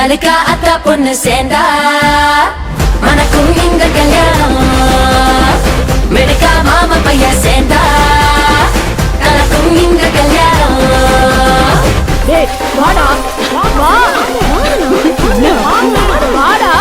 மல்லிகா அக்கா பொண்ணு சேர்ந்தா மனக்கும் இங்க கல்யாணம். மெடிக்கா மாமா பையன் சேர்ந்தா கலக்கும் இங்க கல்யாணம். வாடா வாடா.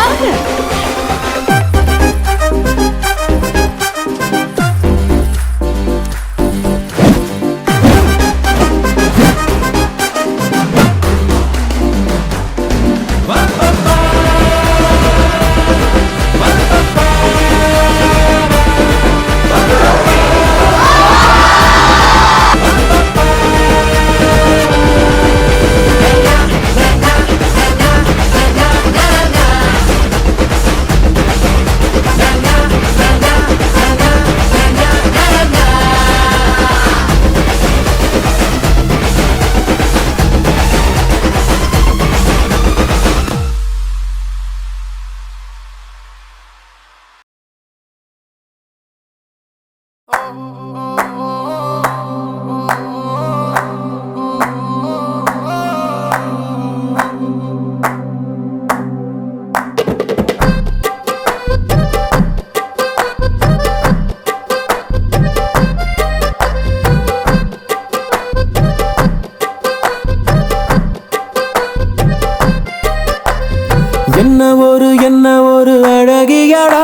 என்ன ஒரு அழகியடா,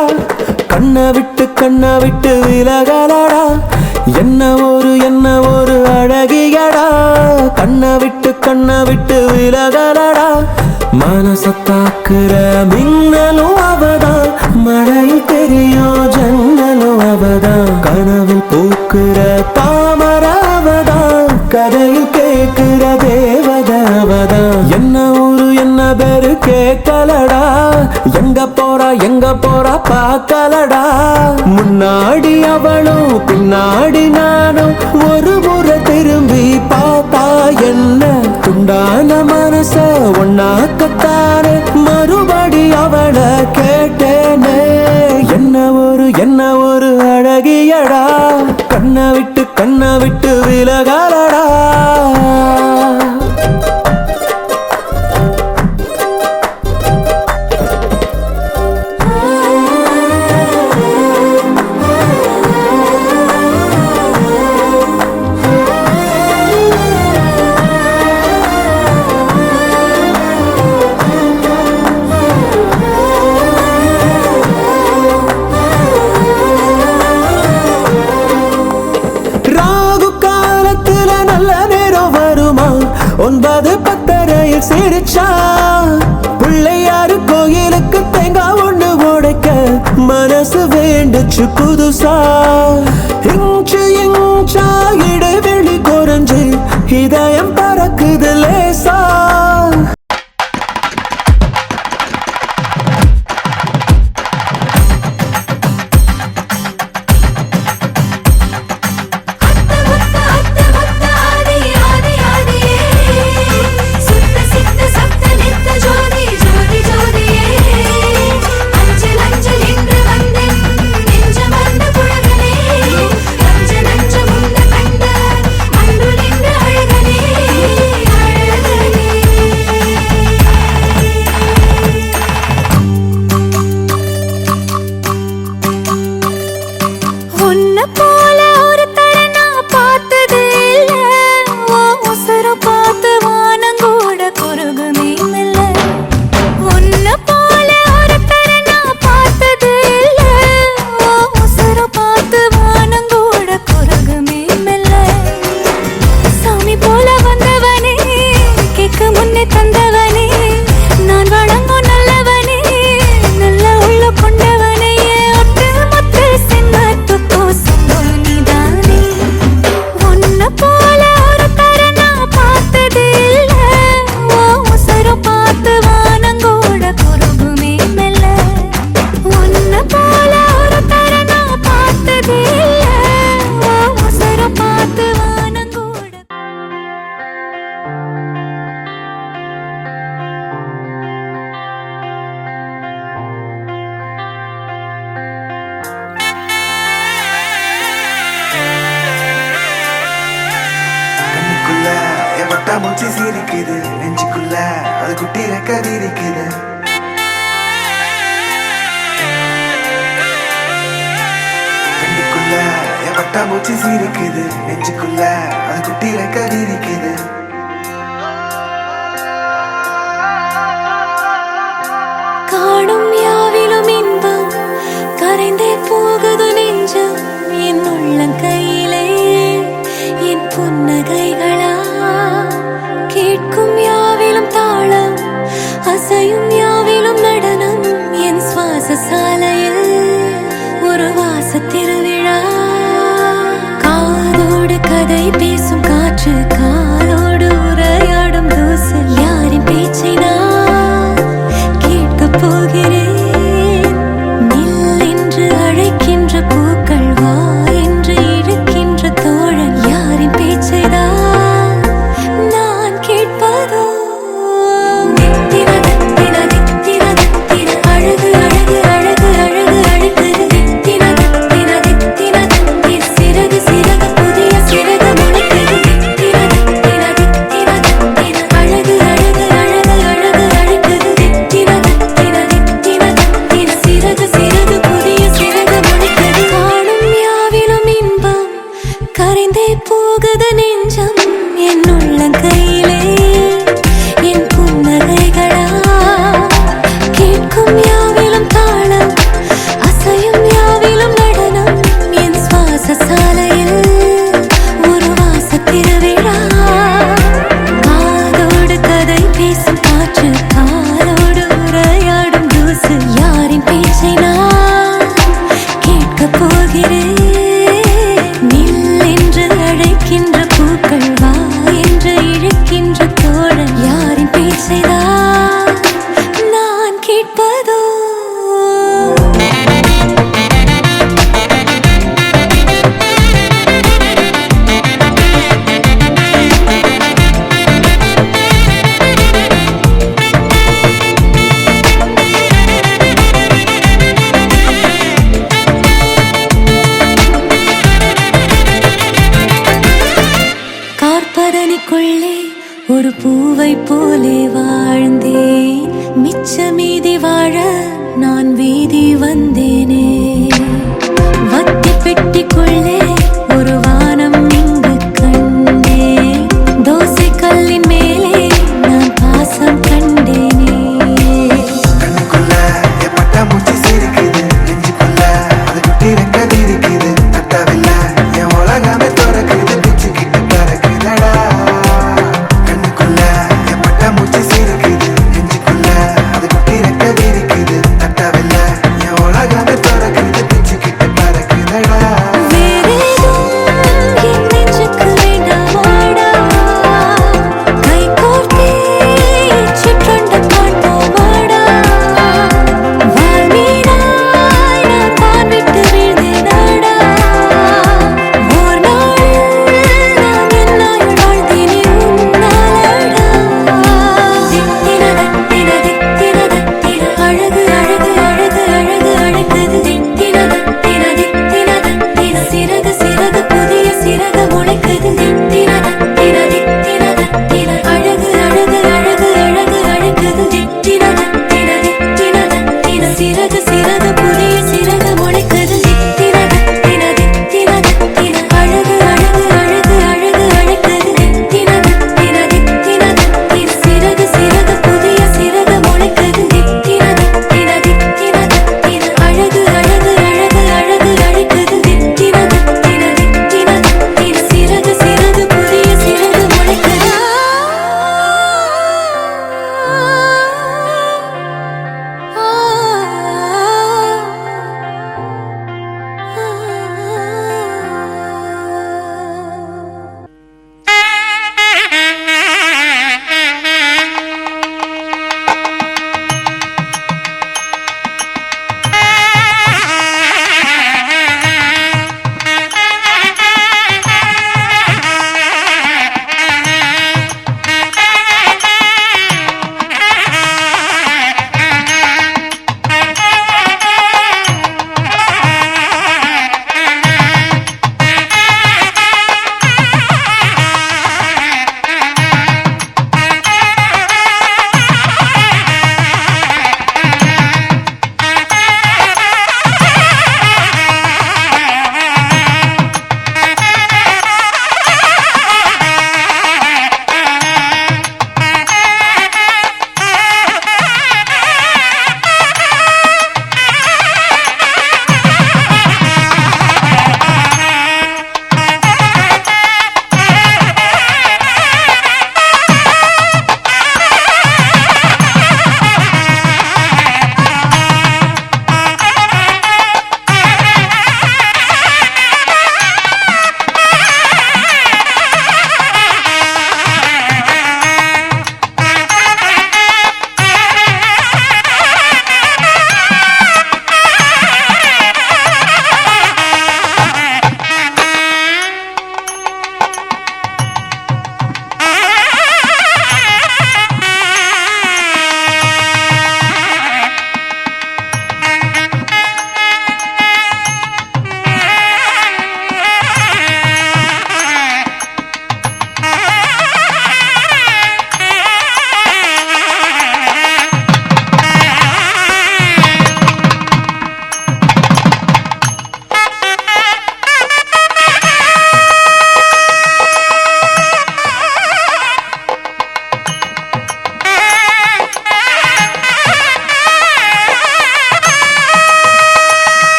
கண்ணை விட்டு விலகலடா. என்ன ஒரு அழகியடா, கண்ணை விட்டு விலகலடா. மனசத்தாக்குற மின்னலும் அவதான், மழையில் தெரியும் ஜன்னலும் அவதான். கனவில் பூக்குற தாமர அவதான், கதையில் கேட்கிற தேவதாவதான். என்ன பேரு கேட்கலடா, எங்க போறா பார்க்கலடா. முன்னாடி அவளும் பின்னாடி நானும், ஒரு முறை திரும்பி பார்த்தா என்ன? துண்டான மனச ஒன்னாக்கத்தானே மறுபடி அவளை கேட்டேனே. என்ன ஒரு அழகியடா, கண்ணை விட்டு விலகலடா. ஒன்பது பத்தரையில் சிரிச்சா, பிள்ளையாரு கோயிலுக்கு தேங்காய் ஒண்ணு உடைக்க மனசு வேண்டுச்சு புதுசா. இன்ச்சா இடைவெளி குறைஞ்சு இதயம் பறக்குது லேசா. நெஞ்ச மறந்த குழகனே, நெஞ்ச முந்த கண்ண பட்டாம்பூச்சி சிரிக்குது நெஞ்சுக்குள்ள அது குட்டி ரெக்க விரிக்குது கண்ணுக்குள்ள என் பட்டாம்பூச்சி சிரிக்குது நெஞ்சுக்குள்ள அது குட்டி ரெக்க விரிக்குது காணும் யாவிலும் இன்பம் கரைந்தே போகுது நெஞ்சம் என் உள்ளங்கையிலே என் புன்னகைகளா கேட்கும் யாவிலும் தாளம் அசையும் யாவிலும் நடனம் என் சுவாச சாலையில் ஒரு வாச திருவிழா காதோடு கதை பேசும் காற்று காலோடு உரையாடும் தூசு யாரின் பேச்சை நான் கேட்கப் போகிறேன் நில் என்று அழைக்கின்ற பூக்கள் வா என்று இழுக்கின்ற தோழன் யாரின் பேச்சைதான் நான் கேட்பதோ தித்தின தித்தின தித்தின தித்தின அழகு அழகு அழகு அழகு அழகு தித்தின தித்தின தித்தின தித்தின சிறகு சிறகு புதிய சிறகு முளைக்குது தித்தின தித்தின தித்தின தித்தின அழகு அழகு அழகு அழகு அழகுது தித்தின தித்தின தித்தின தித்தின சிறகு சிறகு புதிய சிறகு முளைக்குது காணும் யாவிலும் இன்பம் கரைந்தே போகுது நெஞ்சம் என் உள்ளங்கையிலே என் புன்னகைகளா கேட்கும் யாவிலும் தாளம் அசையும் யாவிலும் நடனம் என் சுவாச சாலையில் ஒரு வாச திருவிழா காதோடு கதை பேசும் காற்று காலோடு உரையாடும் தூசு யாரின் பேச்சை நான் கேட்கப் போகிறேன் நில் என்று அழைக்கின்ற பூக்கள் வா என்று இழுக்கின்ற தோழன் யாரின் பேச்சைதான் நான் கேட்பதோ கார்பதனிக்குள்ளே ஒரு பூவை போலே வாழ்ந்தேன் மிச்ச மீதி வாழ நான் வீதி வந்தேனே வத்தி பெட்டிக்குள்ளே ஒரு வானம் இங்கு கண்டேன் தோசை கல்லின் மேலே நான் பாசம் கண்டேனே கண்ணுக்குள்ள என் பட்டாம்பூச்சி சிரிக்குது நெஞ்சுக்குள்ள அது குட்டி ரெக்க விரிக்குது தட்டவில்ல என் உலகமே திறக்குது பிச்சுக்கிட்டு பறக்குதடா கண்ணுக்குள்ள என் பட்டாம்பூச்சி சிரிக்குது நெஞ்சுக்குள்ள அது குட்டி ரெக்க விரிக்குது தட்டவில்ல என் உலகமே திறக்குது பிச்சுக்கிட்டு பறக்குதடா வேறே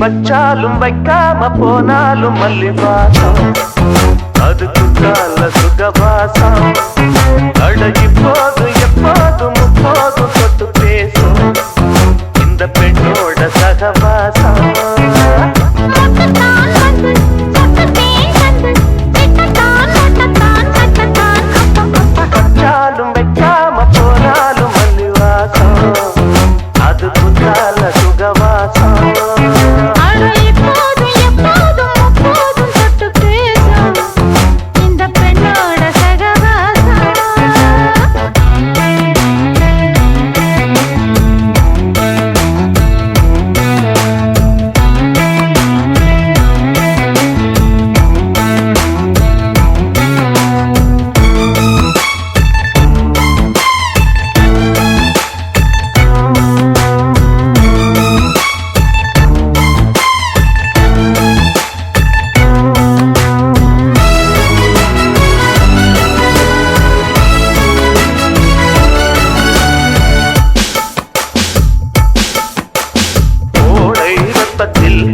வச்சாலும் வைக்காம போனாலும் மல்லி வாசம் அது குத்தால சுகவாசம் அட இப்போது எப்போதும் முப்போதும் தொட்டு பேசும் இந்த பெண்ணோட சகவாசம் வச்சாலும் வைக்காம போனாலும் மல்லி வாசம் அது குத்தால சுகவாசம்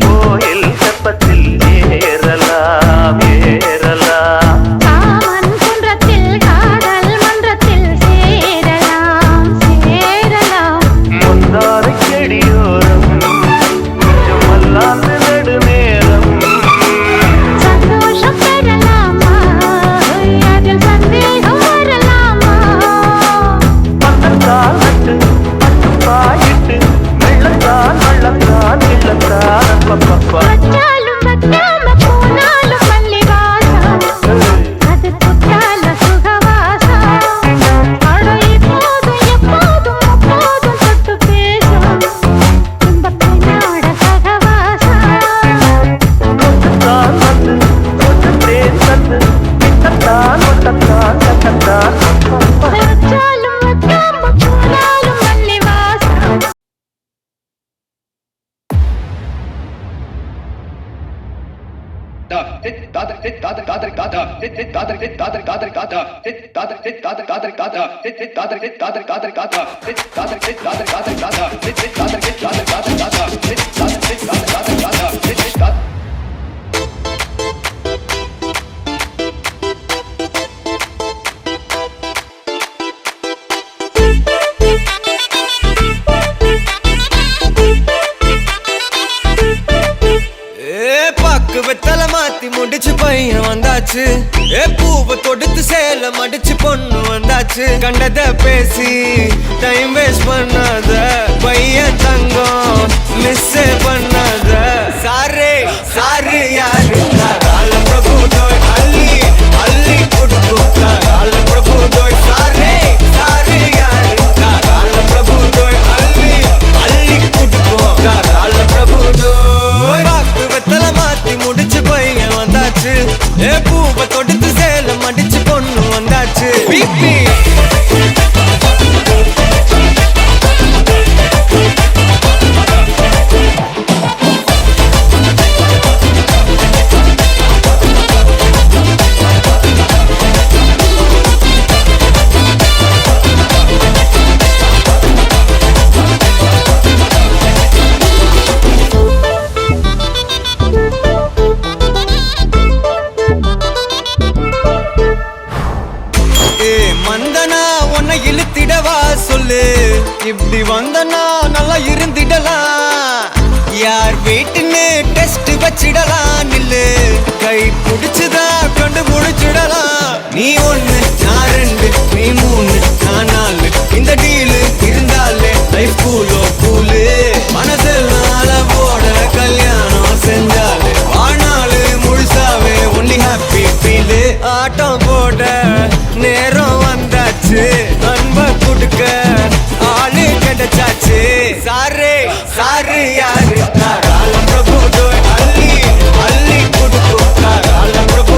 கோயில் செப்பத்தில் ஏறலாம் ஏறலாம் காமன் குன்றத்தில் காதல் மன்றத்தில் சேரலாம் சேரலாம் முந்தாரை செடியோரம் கொஞ்சம் மல்லாந்து நெடுநேரம் சந்தோஷம் பெறலாமா அதில் சந்தேகம் வரலாமா பக்கத்தால் நட்டு பட்டு பாயிட்டு வெள்ளத்தான் வெள்ளத்தான் இல்லத்தான் பப்பப்பா வச்சாலும் வைக்காம போனாலும் மல்லி வாசம் அது குத்தால சுகவாசம் அட இப்போதும் எப்போதும் அப்போதும் தொட்டு பேசும் இந்த பெண்ணோட சகவாசம் தான் வந்து கொஞ்சம் தேன் தந்து கிட்டத்தான் ஒட்டத்தான் கட்டத்தான் வச்சாலும் வைக்காம போனாலும் மல்லி வாசம் வெத்தலை மாத்தி முடிச்சு பையன் வந்தாச்சு பூவை தொடுத்து சேல மடிச்சு பொண்ணு வந்தாச்சு கண்டத பேசி டைம் வேஸ்ட் பண்ணாத பையன் தங்கம் மிஸ் பண்ணாத சாரே சாரு யாரு கால பிரபு தோய் அள்ளி அள்ளி கொடுத்து கால பிரபு தோய் சாரே சாரு யாரு கால பிரபு தோய் அள்ளி அள்ளி கொடுத்து கால பிரபு தோய் வெத்தலை மாத்தி முடிச்சு பையன் வந்தாச்சு பூவை தொடுத்து சேல மடிச்சு பொண்ணு வந்தாச்சு பிபி மந்தனா உன்னை இழுத்திடவா சொல்லு இப்படி வந்தனா நல்லா இருந்திடலாம் யார் வீட்டுன்னு டெஸ்ட் வச்சிடலாம் நில்லு கை பிடிச்சுதா கண்டு முடிச்சிடலாம் நீ ஒண்ணு நான் ரெண்டு நீ மூணு நான் நாலு இந்த டீலு இருந்தாலே லைஃப் கூலோ கூலு மனசெல்லாம் போட கல்யாணம் செஞ்சாலே வாழ்நாளு முழுசாவே ஒன்லி ஹாப்பி ஃபீலு ஆட்டம் போட நேரம் வந்தாச்சு அன்ப கொடுக்க ஆளு கிடைச்சாச்சு சாரே சாரு யாரு கால பிரபு தோய் அள்ளி அள்ளி கொடுக்கும் கால பிரபு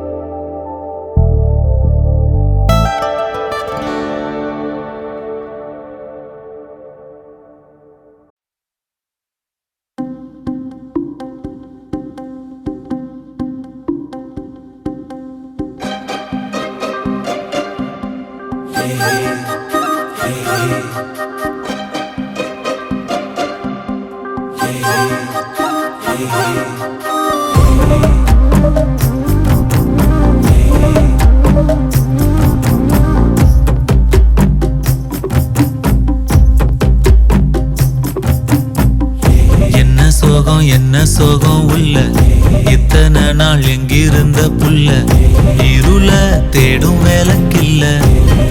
என்ன சோகம் உள்ள இத்தனை நாள் எங்கிருந்த புள்ள இருள தேடும் வேலைக்கில்ல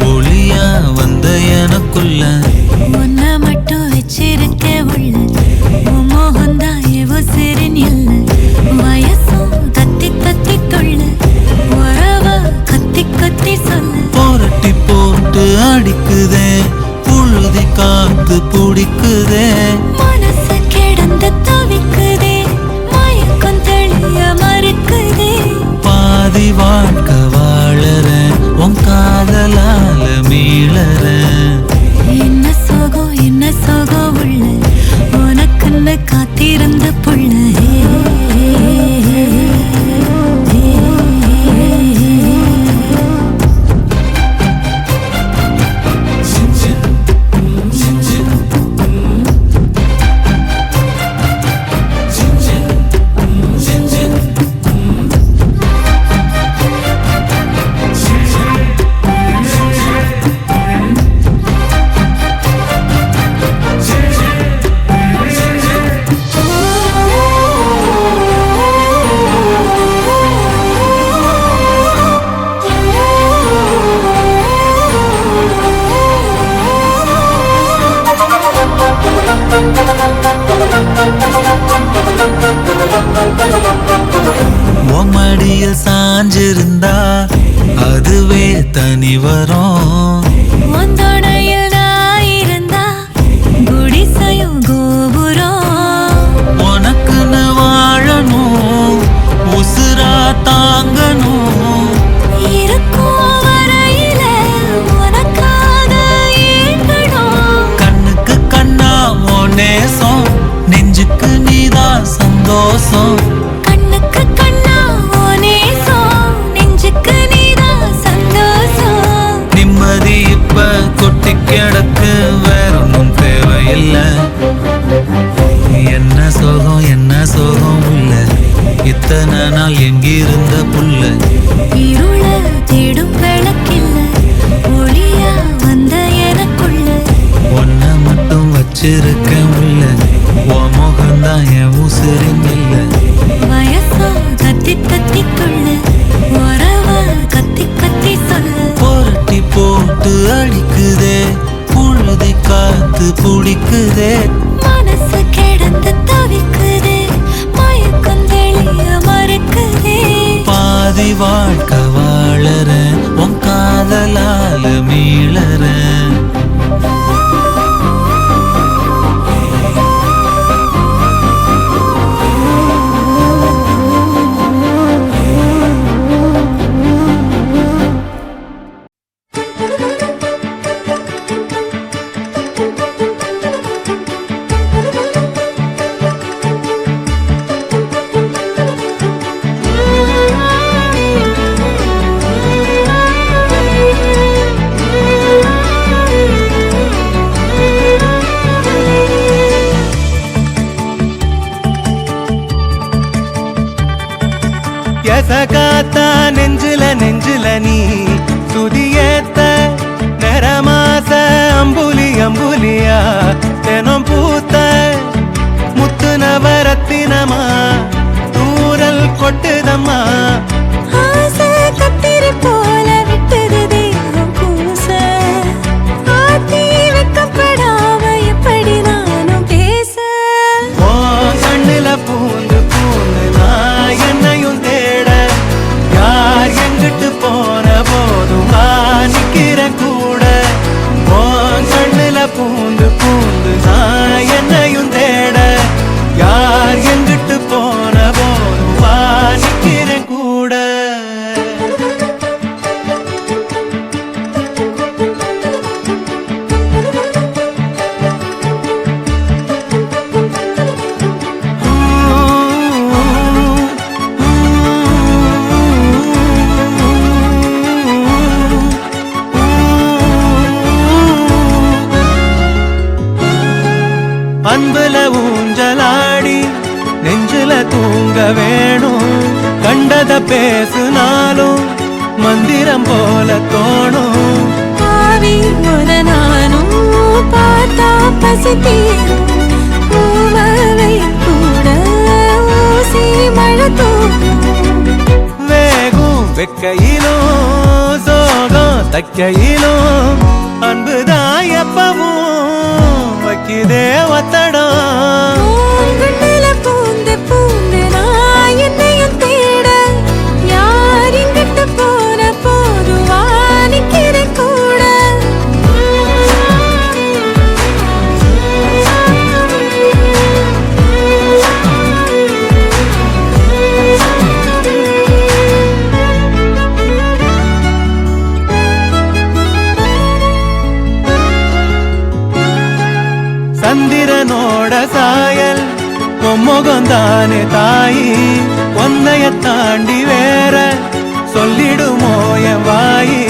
ஒளியா வந்த எனக்குள்ள ஒன்ன மட்டும் வச்சிருக்க உள்ள மோகந்தான் எவோ சிறின் இல்ல வயசும் தத்தி தத்தி தொள்ள உறவ கத்தி கத்தி சொல்ல போரட்டி போட்டு அடிக்குதே புழுதி காத்து பிடிக்குதே மனசு கிடந்து தவிக்குதே மயக்கம் தெளிய மறுக்குதே பாதி வாழ்க்கை வாழறேன் உன் காதலால மீளறேன் என்ன சோகம் உள்ள உனக்குன்னு காத்திருந்த புள்ள மடியில் சாஞ்சிருந்தா அதுவே தனி வரும் ஒந்தோடையில் நான் இருந்தா குடிசையும் கோபுரம் உனக்குன்னு வாழணும் உசுரா தாங்கணும் இருக்கும் வரையில உனக்காக ஏங்கணும் கண்ணுக்கு கண்ணா உன் நேசம் நெஞ்சுக்கு நீதான் சந்தோஷம் கண்ணுக்கு கண்ணா நேசம் நெஞ்சுக்கு நீதான் சந்தோஷம் நிம்மதி இப்ப கொட்டி கிடக்கு வேற ஒன்றும் தேவையில்லை என்ன சோகம் உள்ள இத்தனை நாள் எங்கிருந்த புள்ள இருள தேடும் விளக்கில்ல ஒளியா வந்த எனக்குள்ள ஒன்ன மட்டும் வச்சிருக்க உள்ள உன் முகம்தான் என் உசிரின் இல்லை வயசோ கத்தி கத்தி கொள்ள உறவ கத்தி கத்தி சொல்ல புரட்டி போட்டு அடிக்குதே புழுதி காத்து பிடிக்குதே மனசு கிடந்து தவிக்குதே மயக்கம் தெளிய மறுக்குதே பாதி வாழ்க்கை வாழறேன் உன் காதலால மீளறேன் அன்புல ஊஞ்சலாடி நெஞ்சில தூங்க வேணும். கண்டத பேசுனாலும் மந்திரம் போல தோணும். பாவி ஒரு நானும் பார்த்தா பசி தீரும். பூவலை கூட ஊசி மழை தூக்கும். வேகும் வெக்கையிலும் சோகம் தைக்கையிலும் அன்புதான் எப்பவும் வைக்குதே ஒத்தடம். கண்ணுல பூந்து பூந்து நான் என்னையும் தேட யார் இங்கிட்டு போன போதுவா நிக்கிற கூட. சந்திரனோட சாயல் முகந்தானே தாயி. ஒன்னைய தாண்டி வேற சொல்லிடுமோ என் வாயி.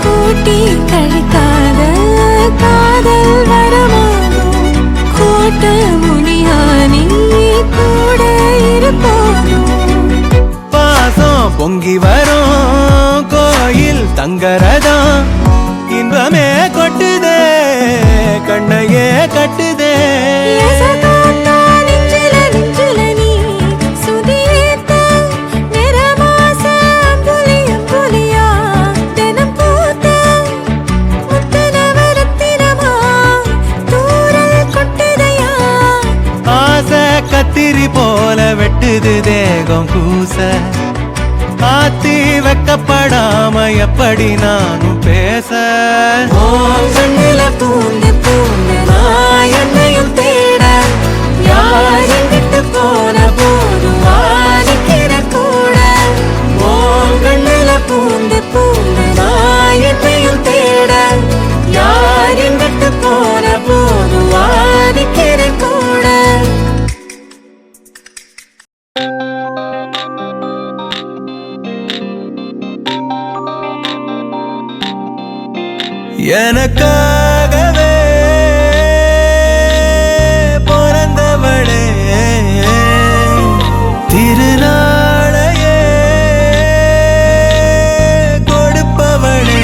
கூட்டி கழிக்காத காதல் வரமானோ கூட்ட முனியானி கூட இருப்போனோ. பாசம் பொங்கி வரும் கோயில் தங்கரதம். இன்பமே கொட்டுதே கண்ணையே கட்டுதே. எசகாத்தா நெஞ்சில நெஞ்சில நீ சுதியேத்த நிறமாச அம்புலியம் புலியா தினம் பூத்த முத்தனவரத்தினமா தூரல் கொட்டுதையா. ஆசை கத்திரி போல வெட்டுது தேகம் கூச. ஆத்தி வெக்கப்படாம எப்படி நானும் பேச. கண்ணுல பூந்து பூந்து நான் என்னையும் தேட யார் எங்கிட்டு போன போதுவா நிக்கிற கூட. கண்ணுல பூந்து பூந்து நான் என்னையும் தேட யார் எங்கிட்டு போன போதுவா நிக்கிற கூட. எனக்காகவே பிறந்தவளே திருநாளையே கொடுப்பவளே.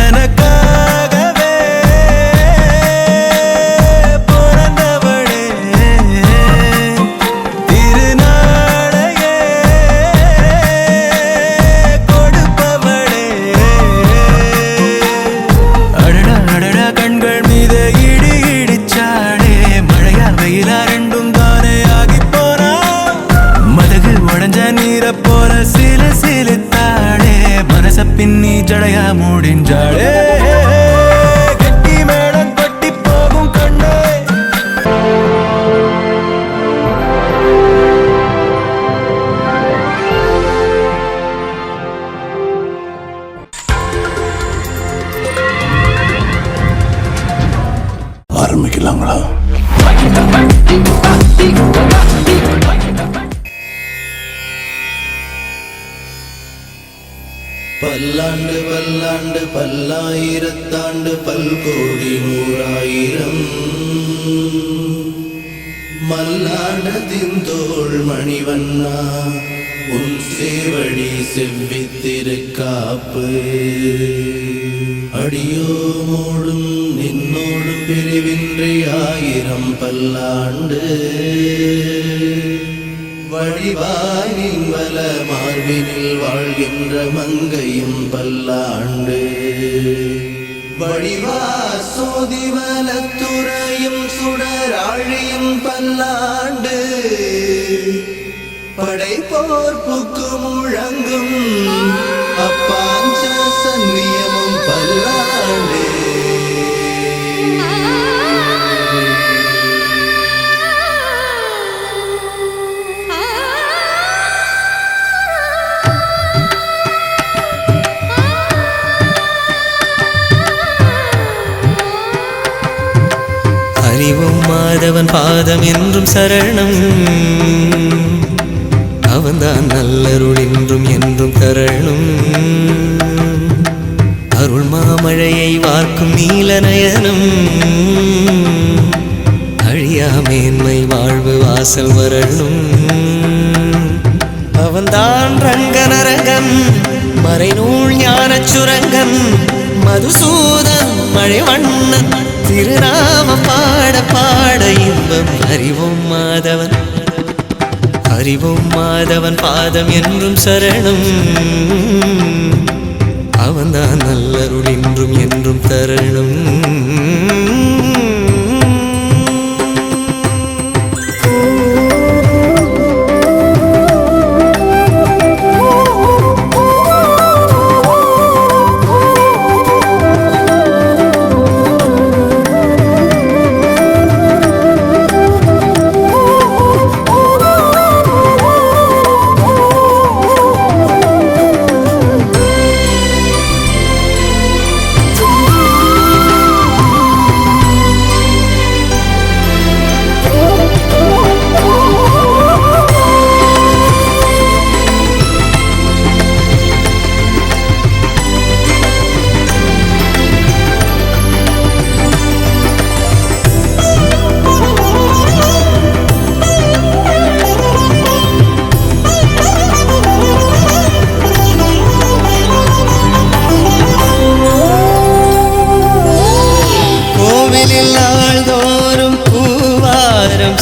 எனக்காகவே பிறந்தவளே திருநாளையே கொடுப்பவளே. அடடா அடடா கண்கள் மீது இடி இடிச்சாடே. மழையா வெயிலா ரெண்டும் தானே ஆகி போனா. மதகு உடஞ்ச நீரை போல சில சிலித்தாடே. மனச பின்னி ஜடையா மூடிஞ்சாடே. கெட்டி மேடம் கொட்டி போகும் கண்ணே. ஆரம்பிக்கலாங்களா? பல்லாண்டு பல்லாண்டு பல்லாயிரத்தாண்டு பல்கோடி நூறாயிரம் மல்லாண்டத்தின் தோள் மணிவண்ணா உன் சேவடி செவ்வித்திருக்காப்பு. அடியோமோடும் நின்னோடும் பிரிவின்றி ஆயிரம் பல்லாண்டு வடிவாய் நின் வல மார்பினில் வாழ்கின்ற மங்கையும் பல்லாண்டு. வடிவா சோதிவலத்துறையும் சுடராழியும் பல்லாண்டு. படைப்போர்ப்புக்கு முழங்கும் அப்பாஞ்ச சன்னியமும் பல்லாண்டு. அறிவும் மாதவன் பாதம் என்றும் சரணம். அவன் அவன்தான் நல்லருள் இன்றும் என்றும் தரணும். அருள் மாமழையை வார்க்கும் நீல நயனம், அழியா மேன்மை வாழ்வு வாசல் வரணும். அவன்தான் ரங்கனரங்கன் மறைநூல் ஞான சுரங்கன், மதுசூதன் மழைவண்ணன் திருநாமம் பாட பாட இன்பம். அறிவோம் மாதவன் அறிவோம் மாதவன் பாதம் என்றும் சரணம். அவன்தான் நல்லருள் இன்றும் என்றும் தரணும்.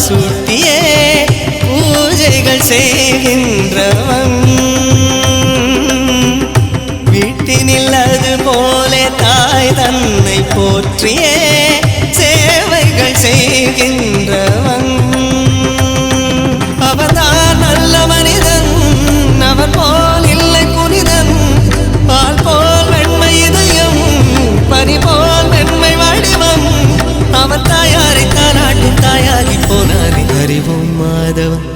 சூட்டியே பூஜைகள் செய்கின்றவன், வீட்டினில் அது போல தாய் தன்னை போற்றியே சேவைகள் செய்கின்றவன். அவன்தான் நல்ல மனிதன், அவன் போல் இல்லை புனிதன். பால் போல் வெண்மை இதயம், பனி போல் வெண்மை வடிவம். அவன் தாயாரை தானாட்டும் தாயாகி போனானே. அறிவோம் மாதவன்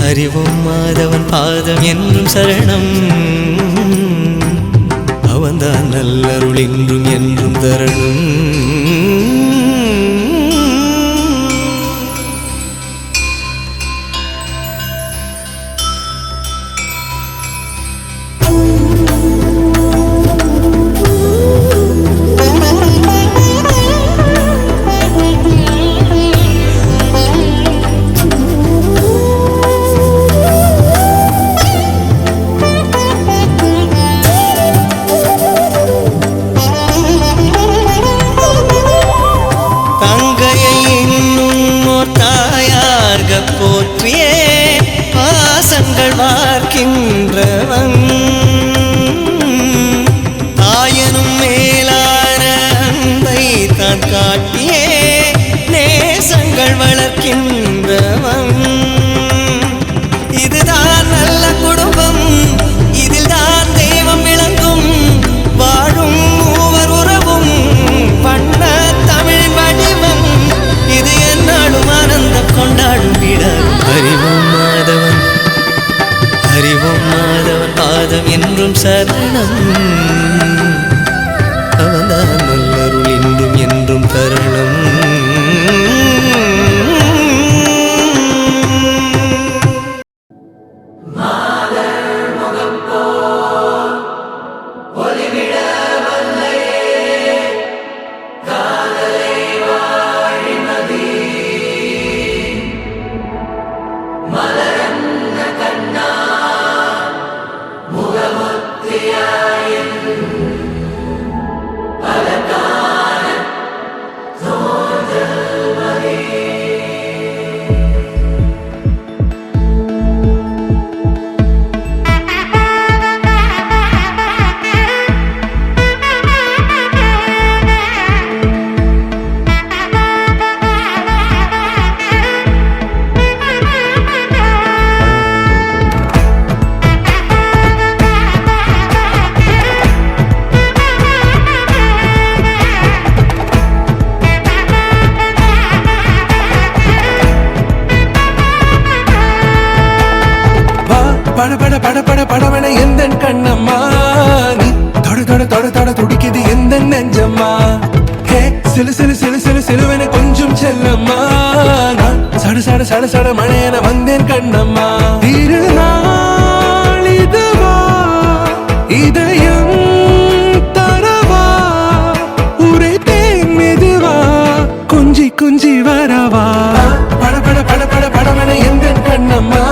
அறிவோம் மாதவன் பாதம் என்றும் சரணம். அவன்தான் நல்லருள் இன்றும் என்றும் தரணும். போற்றியே பாசங்கள் வார்க்கின்றவன், தாயனும் மேலான அன்பை தான் காட்டியே நேசங்கள் வளர்க்கின்றவன். இதுதான் நல்ல குடும்பம், இதில் தான் தெய்வம் விளங்கும். வாழும் மூவர் உறவும் வண்ண தமிழ் வடிவம், இது என்னாலும் ஆனந்தம் கொண்டாடும் வீடாகும். அறிவோம் மாதவன் அறிவோம் மாதவன் பாதம் என்றும் சரணம். அவன்தான் நல்லருள் இன்றும் என்றும் தரணும். பட பட பட பட படவன எந்த கண்ணம்மா, நீ தொட தொட தொட தொட துடிக்குது எந்த நெஞ்சம்மா. ஹே சிலு சிலு சிலு சிலு சிலுவன கொஞ்சம் செல்லம்மா, நான் சட சட சட சட மழைய மழையென வந்தேன் கண்ணம்மா. திருநாள் இதுவா, இதயம் தரவா, உரைத்தேன் மெதுவா, கொஞ்சி கொஞ்சி வரவா. பட பட பட பட படவன எந்தன் கண்ணம்மா,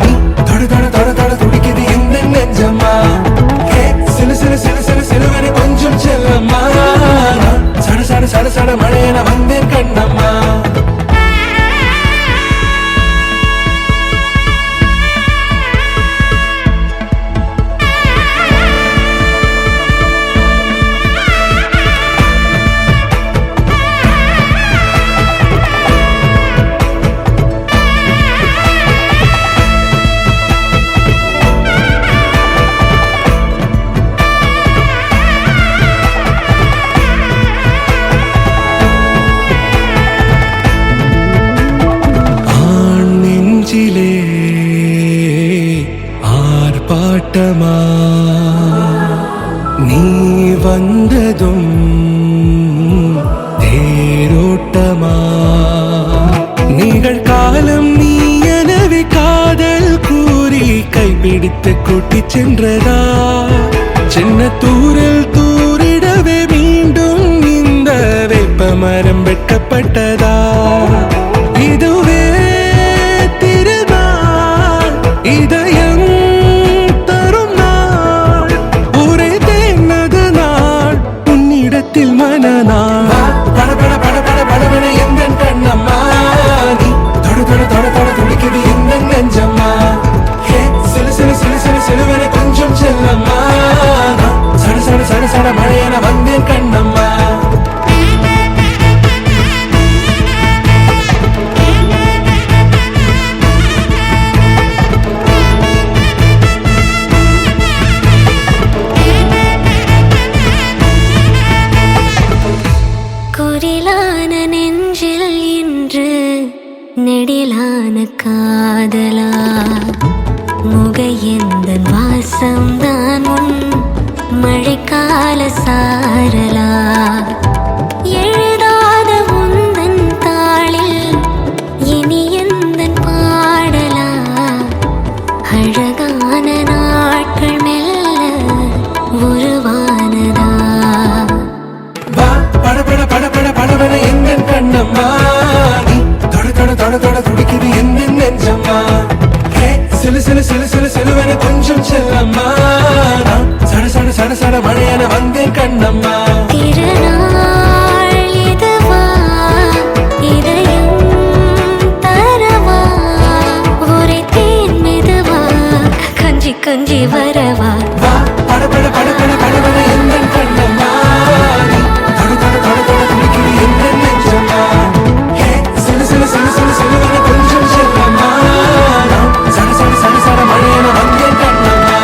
நீ தொட தொட தொட தொட துடிக்குது எந்தன் நெஞ்சம்மா. சிலு சிலு சிலு சிலு சிலுவன கொஞ்சம் செல்லம்மா, சட சட சட சட மழையென வந்தேன் கண்ணம்மா. ஆர்ப்பாட்டமா நீ வந்ததும் தேரோட்டமா, நிகழ்காலம் நீ எனவே காதல் கூறி கைப்பிடித்து கூட்டிச் சென்றதா, சின்ன தூரல் தூரிடவே மீண்டும் இந்த வேப்ப மரம் வெட்கப்பட்டதா. இதுவே திருநாள், இதயம் தரும் நாள், ஒரே தேனது நாள், உன்னிடத்தில் மனநாள். பட பட பட பட படவன எந்தன் கண்ணம்மா, நீ தொட தொட தொட தொட துடிக்குது எந்தன் நெஞ்சம்மா. சிலு சிலு சிலு சிலு சிலுவன கொஞ்சம் செல்லம்மா, சட சட சட சட மழையென வந்தேன் கண்ணம்மா. குரிலான நெஞ்சில் இன்று நெடிலான காதலா, முகையெந்தன் வாசம்தான் உன் மழைக்கால சாரலா, எழுதாத உந்தன் தாளில் இனி எந்தன் பாடலா, அழகான நாட்கள் மெல்ல உருவானதா. பட பட பட பட படவன எந்தன் கண்ணம்மா, நீ தொட தொட தொட தொட துடிக்குது எந்தன் நெஞ்சம்மா. சிலு சிலு சிலு சிலு சிலுவன கொஞ்சம் செல்லம்மா, சட சட சட சட மழையென வந்தேன் கண்ணம்மா. திருநாள் இதுவா, இதயம் தரவா, உரைத்தேன் மெதுவா, கொஞ்சி கொஞ்சி வரவா. பட பட பட பட படவன எந்தன் கண்ணம்மா, நீ தொட தொட தொட தொட துடிக்குது எந்தன் நெஞ்சம்மா. சிலு சிலு சிலு சிலு சிலுவன கொஞ்சம் செல்லம்மா, சட சட சட சட மழையென வந்தேன் கண்ணம்மா.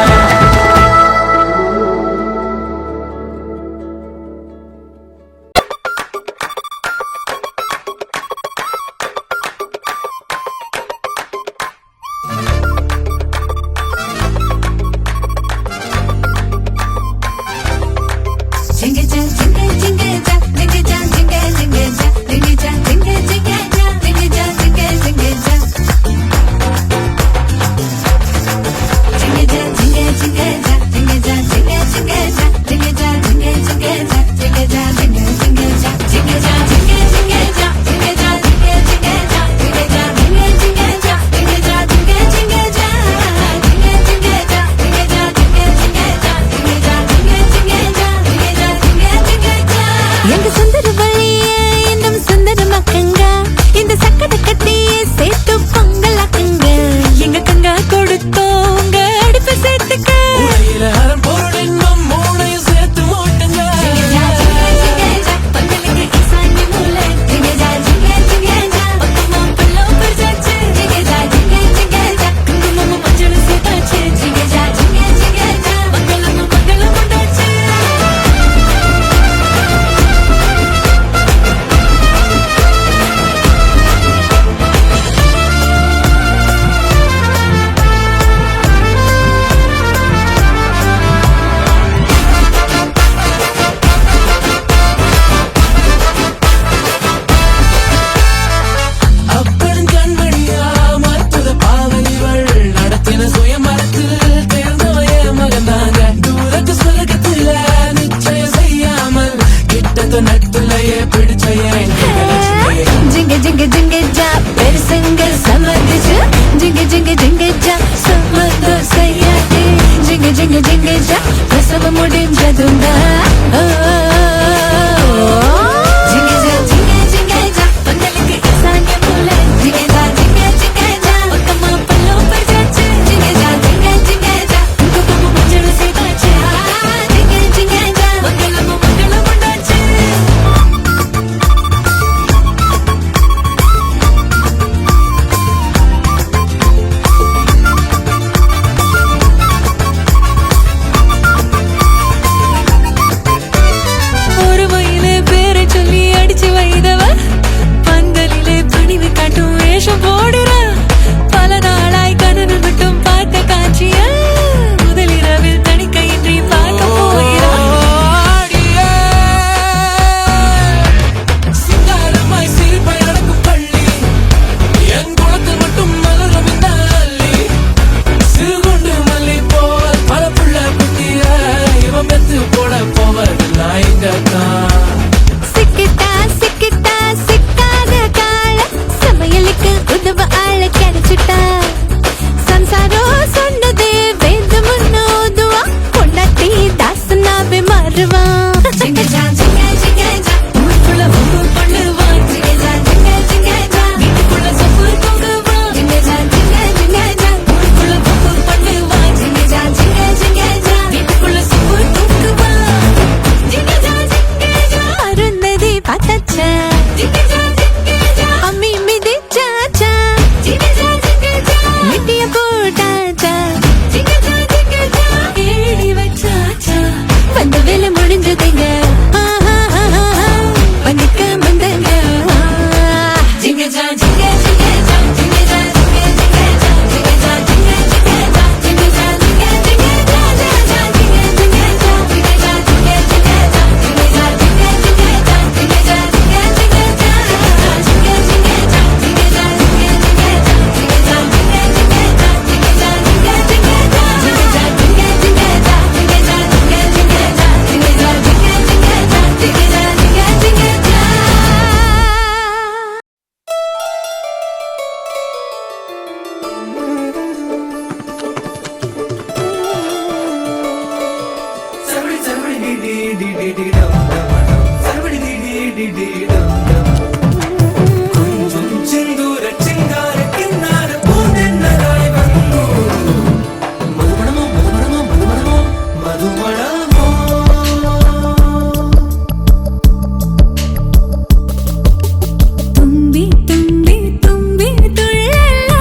തുമ്പി തുമ്പി തുമ്പി തുള്ളല്ലോ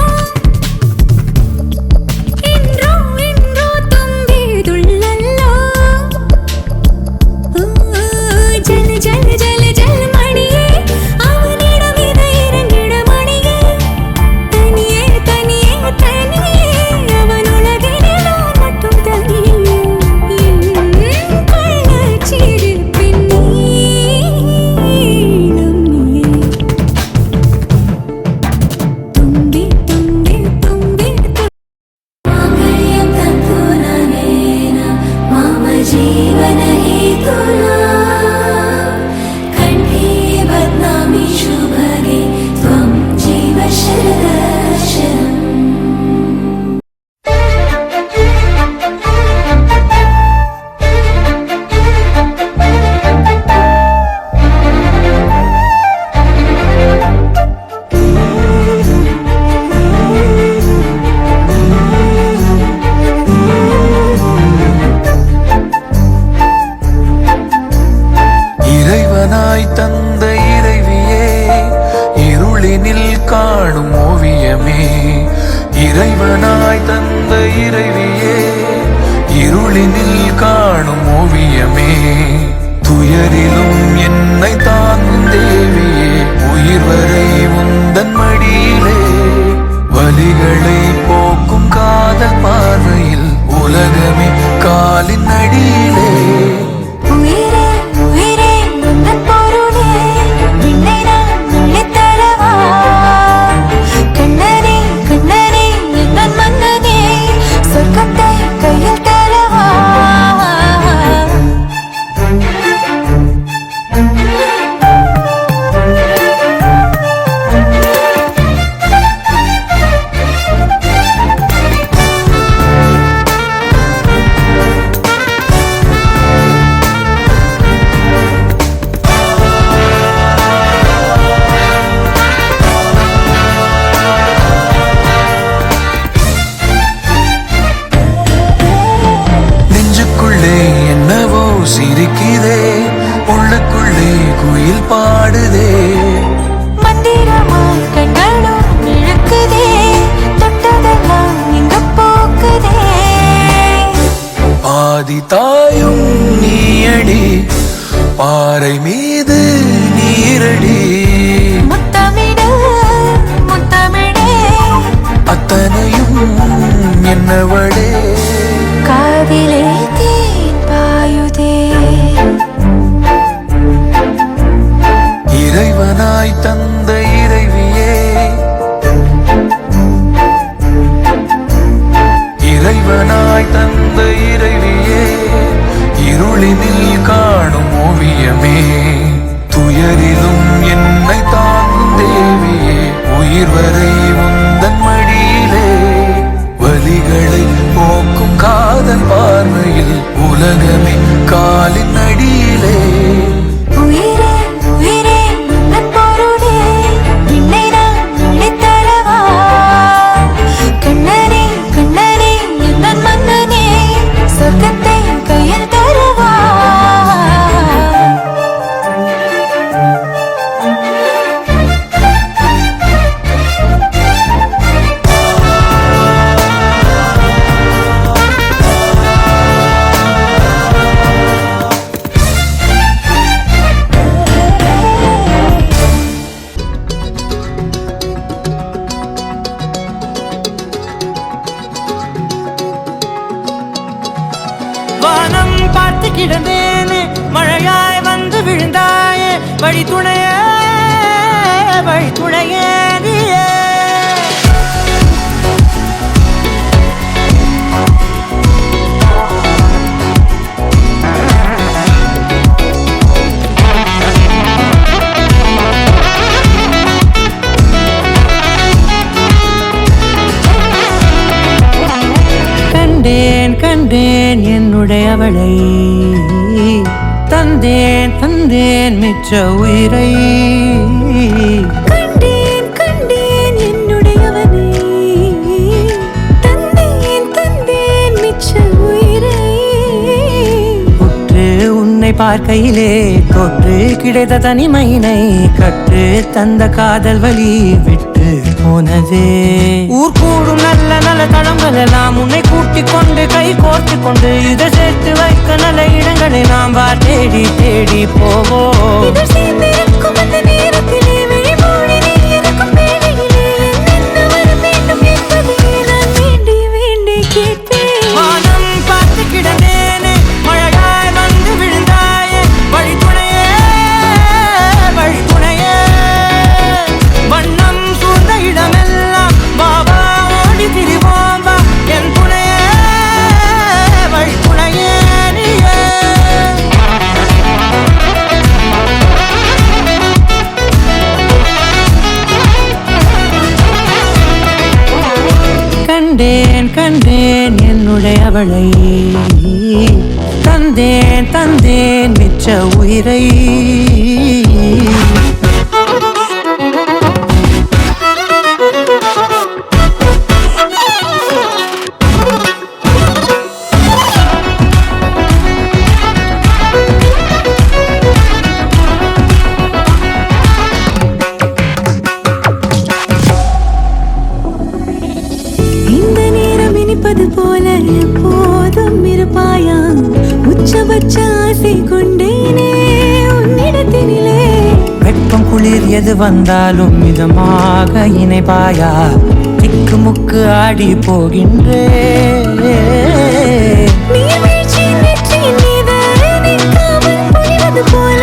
ഇൻറോ ഇൻറോ തുമ്പി തുള്ളല്ലോ ജല ജല ജല ജല മണിയേ അവനിടം ഇதை ഇറങ്ങിട മണിയേ തനിയേ തനിയേ തനിയേ അവൻ ഉലകിനെ நான் மட்டும் தனியே கள்ளச்சிரிப்பின் நீளம் நீயே തുമ്പി തുമ്പി തുമ്പി മാംഗല്യം തന്തുനനേന മമ ജീവന ഹേതുനാ കണ്ഠേ ബദ്നാമി ശുഭഗേ ത്വം ജീവ ശരദർശനം இறைவனாய் தந்த இறைவியே இருளினில் காணும் ஓவியமே இறைவனாய் தந்த இறைவியே இருளினில் காணும் ஓவியமே துயரிலும் என்னை தாங்கும் தேவியே உயிர் வரை உந்தன் மடியிலே வலிகளை போக்கும் காதல் பார்வையில் உலகமே காலின் அடியிலே உயிரே உயிரே உந்தன் பொருளே விண்ணை நான் உள்ளித் தரவா கண்ணனே கண்ணனே எந்தன் மன்னனே சொர்க்கத்தை கையில் தரவா நெஞ்சுக்குள்ளே என்னவோ சிரிக்குதே உள்ளுக்குள்ளே குயில் பாடுதே மந்திரமாய் கண்களும் இழுக்குதே தொட்டதெல்லாம் இங்க போக்குதே பாதி தாயும் நீயடி பாறை மீது நீரடி முத்தமிடு முத்தமிழே அத்தனையும் என்னவளே காதிலே தேன் பாயுதே இறைவனாய் தந்த இறைவியே இறைவனாய் தந்த இறைவியே இருளினில் காணும் ஓவியமே துயரிலும் என்னை தாங்கும் தேவியே உயிர் வரை உந்தன் மடியிலே வலிகளை போக்கும் காதல் பார்வையில் உலகமே காலின் அடியிலே உயிரே உயிரே உந்தன் பொருளே விண்ணை நான் உள்ளித் தரவா கண்ணனே கண்ணனே எந்தன் மன்னனே சொர்க்கத்தை கையில் தரவா வானம் பார்த்து கிடந்தேனே மழையாய் வந்து விழுந்தாயே வழி துணையே நீயே கண்டேன் கண்டேன் என்னுடையவளை தந்தேன் தந்தேன் மிச்ச உயிரை கண்டேன் கண்டேன் என்னுடையவனை தந்தேன் தந்தேன் மிச்ச உயிரை உற்று உன்னை பார்க்கையிலே தொற்று கிடைத்த தனிமையினை கற்று தந்த காதல் வழி விட்டு போனதே ஊர் கூடும் நல்ல நல்ல தளங்கள் எல்லாம் உன்னை கூட்டிக் கொண்டு கை கோர்த்து கொண்டு இதை சேர்த்து வைக்க நல்ல இடங்களை நாம் வா தேடி தேடி போவோம் இதழ் சேர்ந்திருக்கும் அந்த நேரத்திலே விழிமூடி நீ இருக்கும் வேளையிலே என்ன வர வேண்டும் என்பதை நான் வேண்டி வேண்டி கேட்பேன் வானம் பார்த்து கிடந்தேனே மழையாய் வந்து விழுந்தாயே வழித்துணையே வழித்துணையே வண்ணம் சூழ்ந்த இடமெல்லாம் பாபா ஓடி திரிவோம் வா என் துணையே வழித்துணையே நீயே கண்டேன் கண்டேன் என்னுடையவளை தந்தேன் தந்தேன் மிச்ச உயிரை இந்த நேரம் இனிப்பது போல எப்போதும் இருப்பாயா உச்சபட்ச ஆசை கொண்டேனே உன்னிடத்தினிலே வெப்பம் குளிர் எது வந்தாலும் மிதமாக இணைப்பாயா திக்கு முக்கு ஆடி போகின்றே நீர்வீழ்ச்சியின் நெற்றியின் மீது நிற்காமல் பொழிவது போல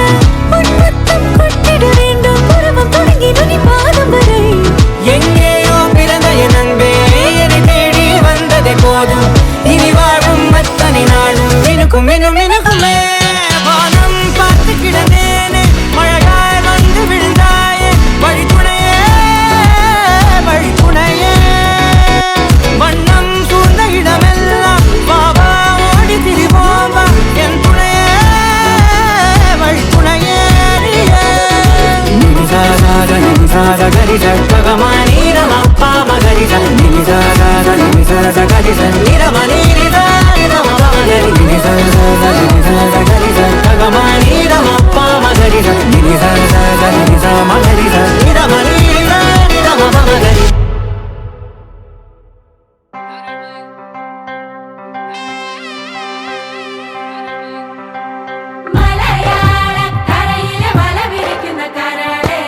உன் முத்தம் கொட்டிட வேண்டும் உருவம் தொடங்கி நுனி பாதம் வரை எங்கேயோ பிறந்த என் அன்பே என்னை தேடி வந்ததே போதும் இனி வாழும் அத்தனை நாளும் மினுக்கும் மினும் மினுக்குமே வானம் பார்த்து கிடந்தேனே மழையாய் வந்து விழுந்தாயே வழித்துணையே வழித்துணையே வண்ணம் சூழ்ந்த இடமெல்லாம் பாபா ஓடி திரிவோம் வா என் துணையே வழித்துணையே நிசாத கரிச பகமானீரம் அப்பா மகரிச நிசாத கரிச நிரமணீரித நிரமகரி நிசாத கரிச பகமானீரம் அப்பா மகரிச நிசாத மகரிச நிரமணீரித நிரமகரி മലയാളക്കരയിലെ വലവിരിക്കുന്ന കരളേ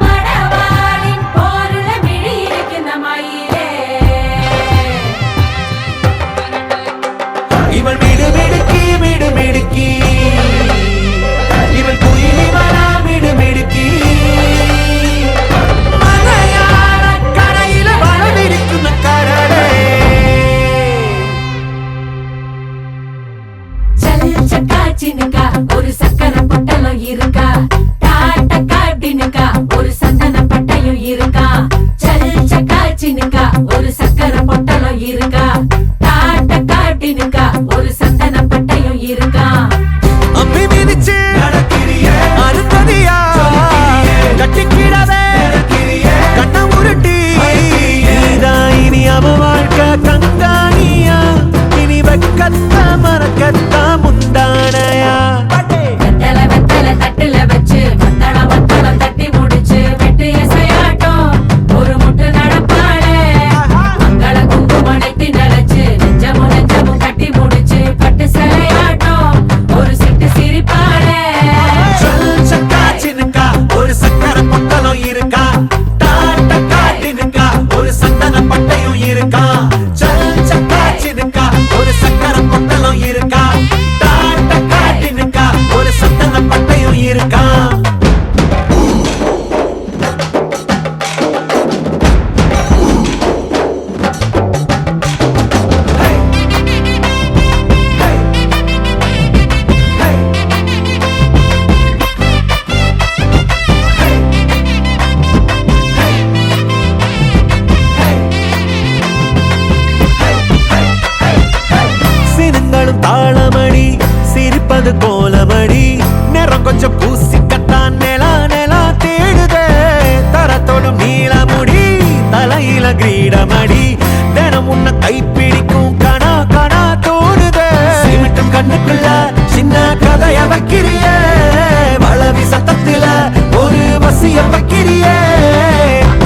മടവാളിൻ പോലുള്ള മിഴിയിരിക്കുന്ന മയിലേ இன்னும் கொஞ்சம் பூசிக்கத்தான் நிலா நிலா தேடுதே தரத்தோடும் நீள முடி தலையில கிரீடமடி தினம் உன்னை கைப்பிடிக்கும் கணா கணா தோடுதே சிமிட்டும் கண்ணுக்குள்ள சின்ன கதைய வைக்கிறியே வளவி சத்தத்தில ஒரு வசிய வைக்கிறியே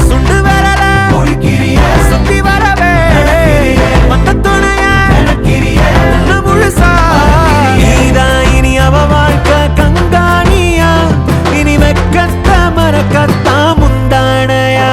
சுண்டு வரல ஒழுக்கிறியே சுத்தி வரவே மத்த துணைய நடக்கிறியே முழுசா நீதான் இனி அவ வாழ்க்கை கங்காணியா இனி வெக்கத்த மறக்கத்தா முந்தானையா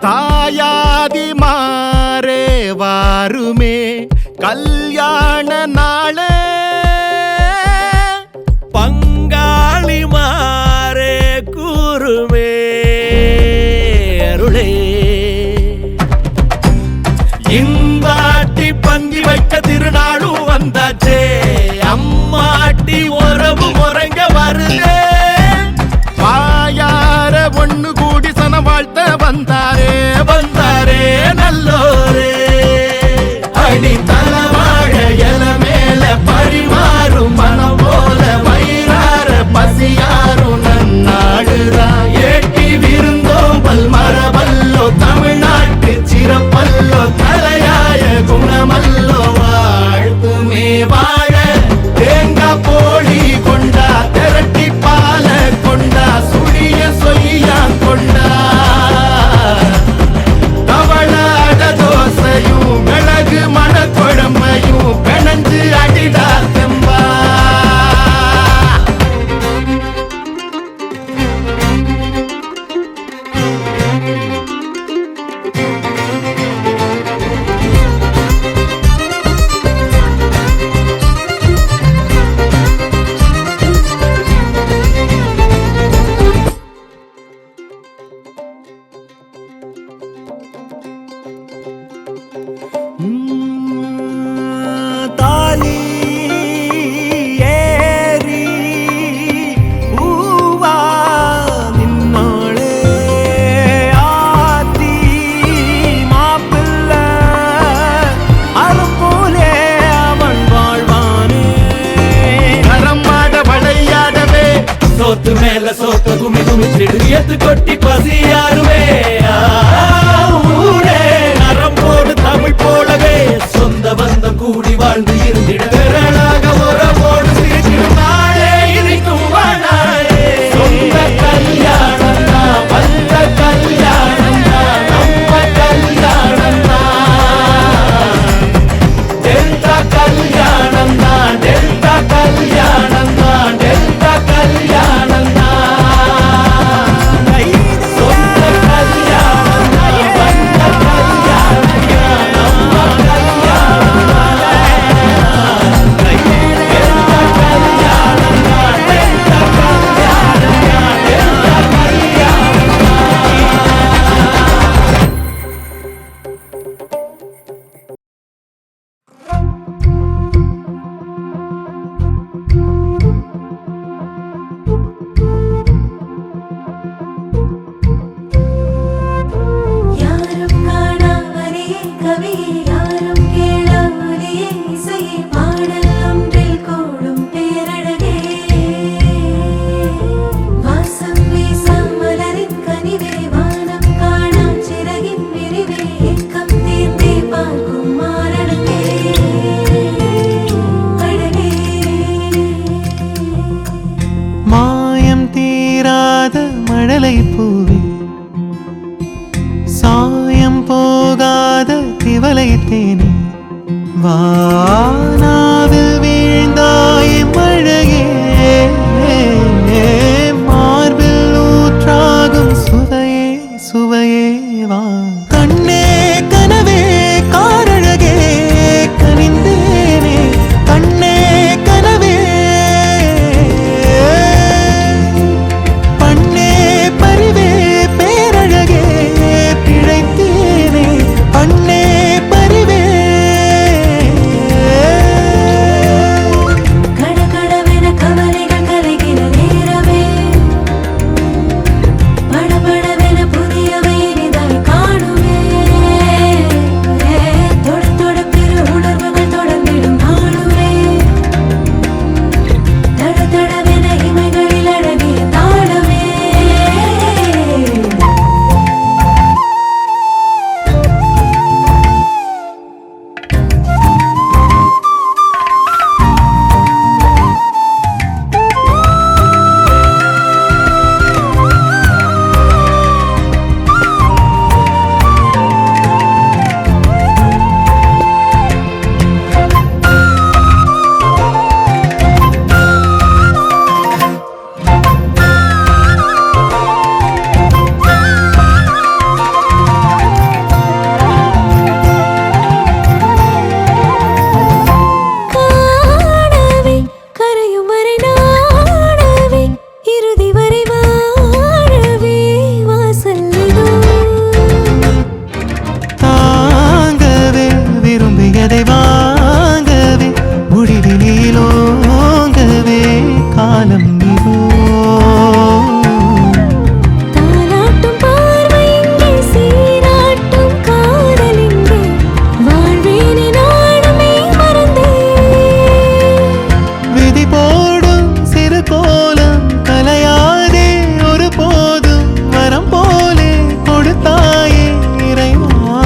தாயாதி மாறே வாருமே கல்யாண நாளே பங்காளி மாறே கூறுமே அருளே இந்தாட்டி பந்தி வைக்க திருநாளும் வந்தாச்சே அம்மாட்டி உறவு முறைங்க வருதே வாயார ஒண்ணு கூடி சன வாழ்த்த வந்தாரே வந்தாரே நல்லோரே அடி தலவாழ எல மேல பரிமாறும் மனம் போல வயிறார பசியாரும் நன்னாடுதா ஏட்டி விருந்தோம்பல் மரபல்லோ தமிழ்நாட்டு சிறப்பல்லோ தலையாய குணமல்லோ வாழ்த்துமே வாழ தேங்காய் போடி கொண்டா திரட்டி பால கொண்டா சுழிய சொய்யா கொண்டா தவளாட தோசையும் மிளகு மணக்குழம்பையும் பிணைஞ்சு அடிடா தெம்பா தாலி ஏறி பூவா நின்னோளே ஆத்தி மாப்பிள்ள அரும்போலே அவன் வாழ்வானே கரம்மாட வளையாடவே சோத்து மேல சோத்த குமி குமிச்சிடு எத்து கொட்டி பசியாருவே ஊரே நரம்போடு தமிழ் போலவே சொந்த பந்தம் கூடி வாழ்ந்து இருந்திட விரலாக உறவோடு சிரிக்கும் நாளே இருக்கும் வாழாயே சொந்த கல்யாணம் தான் வந்த கல்யாணம் தான் நம்ம கல்யாணம் தான் டெல்டா கல்யாணம் தான் டெல்டா கல்யாணம் தான் டெல்டா கல்யாணம் தான் அழைத்தேனே வானாவில் வீழ்ந்தாய் மழையே மார்பில் ஊற்றாகும் சுவையே சுவையே வா கண்ணே கனவே காரழகே கனிந்தேனே கண்ணே கனவே பண்ணே பரிவே பேரழகே பிழைத்தேனே பண்ணே பரிவே கடகடவென கவலைகள் கரைகிற நேரமே படபடவென புதியவை இனிதாய் காணுமே தொட தொட பிற உணர்வுகள் தொடர்ந்திடும் நாளுமே தட தடவென இமைகளில் அழகிய தாளமே காணவே கரையும் வரை நாடவே இறுதி வரை வாழவே வாசல் இதோ தாங்கவே விரும்பியதை வாங்கவே முடிவிலோங்கவே காலம் இதோ தாலாட்டும் பார்வை இங்கே சீராட்டும் காதல் இங்கே வாழ்வேனே நானுமே மறந்தேன் விதி போடும் சிறு கோலம் கலையாதே ஒரு போதும் வரம் போலே கொடுத்தாயே இறைவா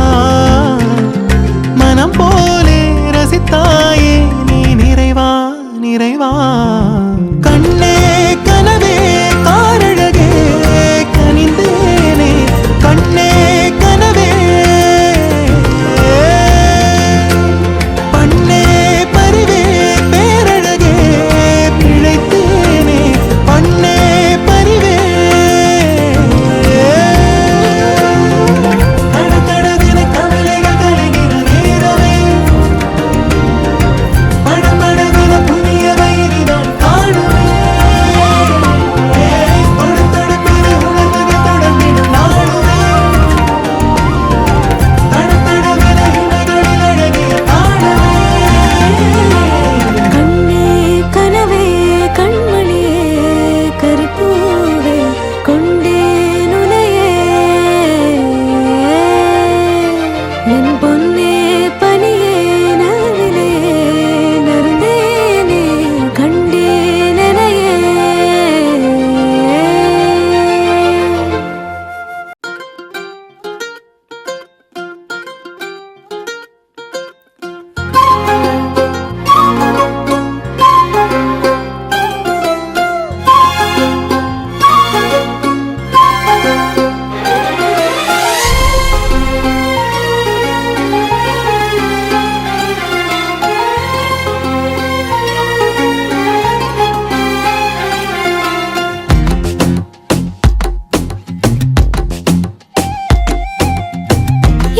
மனம் போலே ரசித்தாயே நீ நிறைவா நிறைவா கண்ணே கனவே காரழகே கனிந்தேனே கண்ணே கனவே பண்ணே பரிவே பேரழகே பிழைத்தேனே பண்ணே பரிவே கடகடவென கவலைகள் கலைகிற நேரமே படபடவென புதியவை இனிதான் காணுமே தொட தொட பிற உணர்வுகள் தொடர்ந்திடும் நாளுமே தட தடவென இமைகளில் அழகிய தாளமே கண்ணே கனவே கண்மணியே கருப்பூவே கொண்டேன் உனையே என் பொன்னே பனியே நவிலே நருந்தேனே கண்டேன் எனையே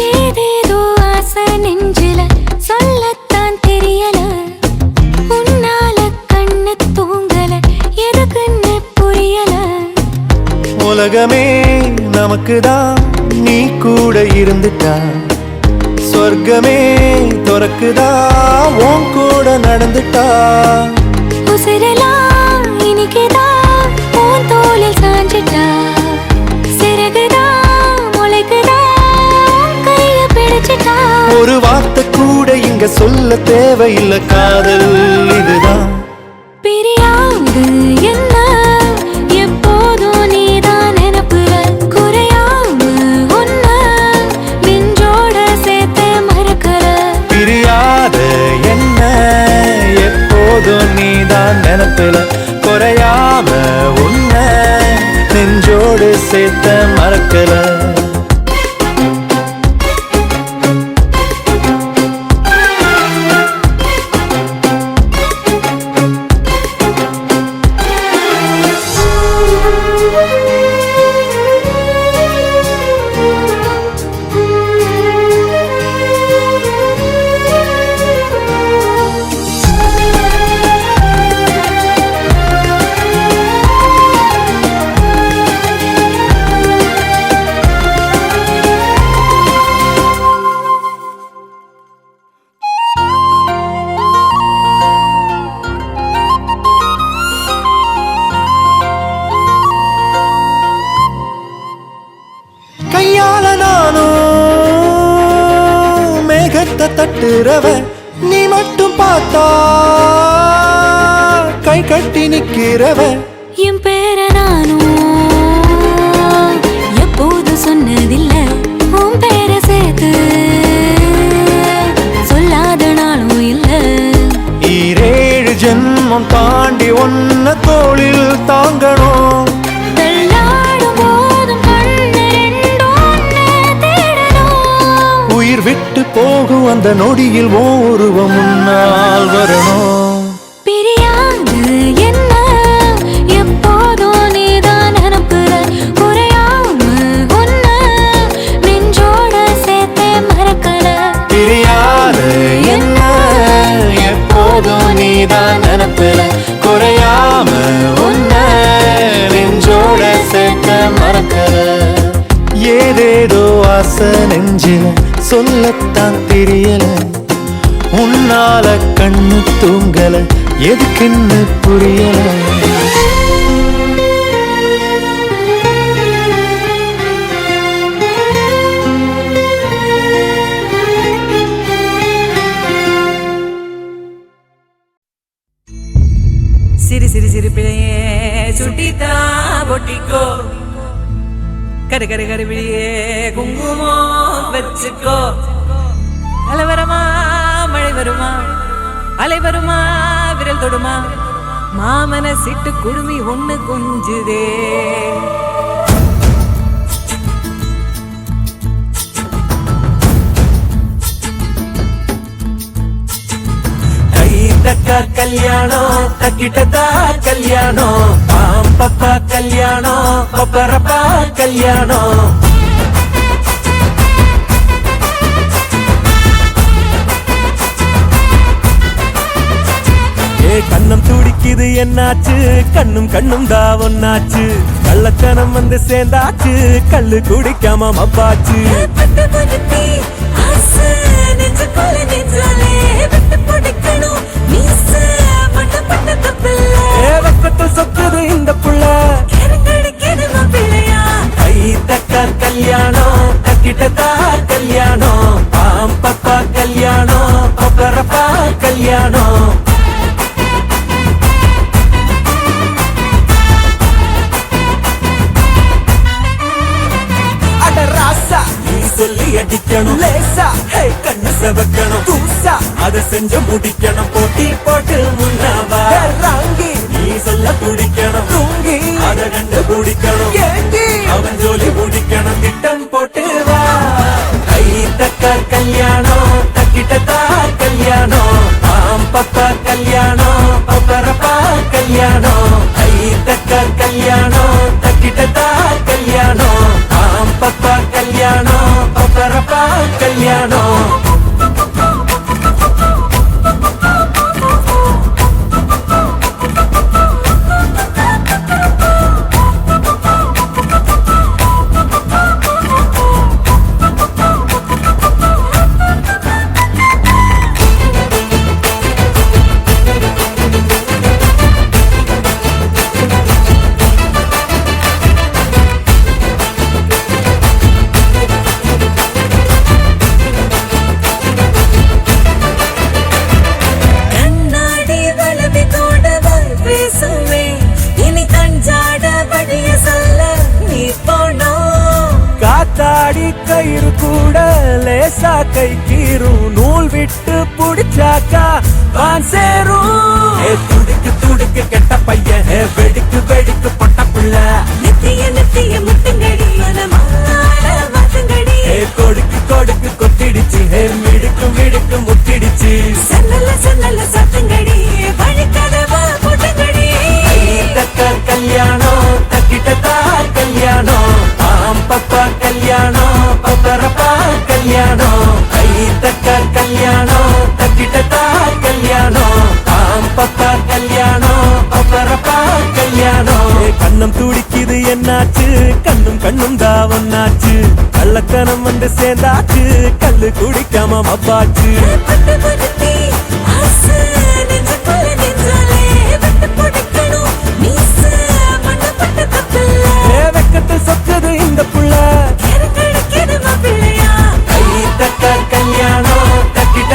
ஏதேதோ ஆசை நெஞ்சில சொல்லத்தான் தெரியல உன்னால கண்ணு தூங்கல எதுக்குன்னு புரியல உலகமே நமக்குதான் நீ கூட இருந்துட்டா சொர்க்கமே துறக்குதா உன் கூட நடந்துட்டா உசிரெல்லாம் இனிக்குதான் உன் தோளில் சாஞ்சிட்டா சிறகுதான் முளைக்குதான் கைய பிடிச்சிட்டா ஒரு வார்த்தை கூட இங்க சொல்ல தேவையில்லை காதல் இதுதான் பிரியாது என்ன எப்போதும் நீதான் நினப்புல குறையாம உன்ன நெஞ்சோட சேர்த்து மறக்கல பிரியாத என்ன எப்போதும் நீதான் நினைப்பில குறையாம உன்னை நெஞ்சோடு சேர்த்த மறக்கல கட்டுறவ நீ மட்டும் பார்த்தா கை கட்டி நிக்கிறவ என் பேர நானும் எப்போது சொன்னதில்லை உன் பேர சேர்த்து சொல்லாத நாளும் இல்லை 7 ஜென்மம் தாண்டி ஒன்ன தோளில் தாங்கணும் தள்ளாடும் போதும் கண்ணு ரெண்டும் உன்னை தேடணும் உயிர் விட்டு போகும் அந்த நொடியில் ஓருவம் முன்னால் வரணும் பிரியாது என்ன எப்போதும் நீதான் அனுப்புற குறையாம உன்ன நெஞ்சோட சேர்த்தே மறக்கல பிரியாத என்ன எப்போதும் நீதான் நினப்புல குறையாம உன்ன நெஞ்சோட சேர்க்க மறக்கல ஏதேதோ ஆசை நெஞ்சில சொல்லத்தான் தெரியல உன்னால கண்ணு தூங்கல எதுக்குன்னு புரியல சிறு சிறு சிறு பிழையே சுட்டித்தா பொட்டிக்கோ கரு கரு கரு பிழையே குங்குமம் வச்சுக்கோ அலை வருமா மழை வருமா அலை வருமா விரல் தொடுமா மாமன சிட்டு குடுமி ஒண்ணு கொஞ்சுதே தக்கா கல்யாணம் தக்கிட்டதா கல்யாணம் பாம்பப்பா கல்யாணம் பப்பரப்பா கல்யாணம் கண்ணம் துடிக்குது என்னாச்சு கண்ணும் கண்ணும் தான் ஒன்னாச்சு கள்ளத்தனம் வந்து சேர்ந்தாச்சு கள்ளு குடிக்காம மப்பாச்சு சொத்துது இந்த புள்ள தக்கா கல்யாணம் தக்கிட்டதா கல்யாணம் பாம்பப்பா கல்யாணம் பப்பரப்பா கல்யாணம் சொல்லி அடிக்கணும் லேசா கண்ணு செவக்கணும் தூசா அதை செஞ்சு முடிக்கணும் போட்டி போட்டு முன்னாவா ராங்கி நீ சொல்ல துடிக்கணும் தூங்கி அதை கண்டு பிடிக்கணும் அவன் ஜோலி முடிக்கணும் திட்டம் போட்டு வா கை தக்கா கல்யாணம் தக்கிட்டதா கல்யாணம் பாம்பப்பா கல்யாணம் பப்பரப்பா கல்யாணம் கை தக்கா கல்யாணம் தக்கிட்டதா கல்யாணம் பாம்பப்பா கல்யாணம் பப்பரப்பா கல்யாணம் கயிறு கூட லேசா கை கீரும் நூல் விட்டு புடிச்சாக்கா வான் சேரும் துடிக்கு துடிக்கு கெட்ட பையன் வெடிக்கு வெடிக்கு பட்ட புள்ள நித்திய நித்திய முட்டுங்கடி மாத்துங்கடி கொடுக்கு கொடுக்கு கொத்திடுச்சு மிடுக்கு மிடுக்கு முட்டிடுச்சு சன்னல சன்னல சத்துங்கடி வழிக்கதவா போட்டுங்கடி தக்கா கல்யாணம் தக்கிட்டதா கல்யாணம் பாம்பப்பா கல்யாணம் பப்பரப்பா கல்யாணம் கை தக்கா கல்யாணம் தக்கிட்டதா கல்யாணம் பாம்பப்பா கல்யாணம் பப்பரப்பா கல்யாணம் கண்ணம் துடிக்குது என்னாச்சு கண்ணும் கண்ணும் தான் ஒன்னாச்சு கள்ளக்கணம் வந்து சேர்ந்தாச்சு கள்ளு குடிக்காம மப்பாச்சு வெக்கத்தில் சொக்குது இந்த புள்ள கை தக்கா கல்யாணம் தக்கிட்ட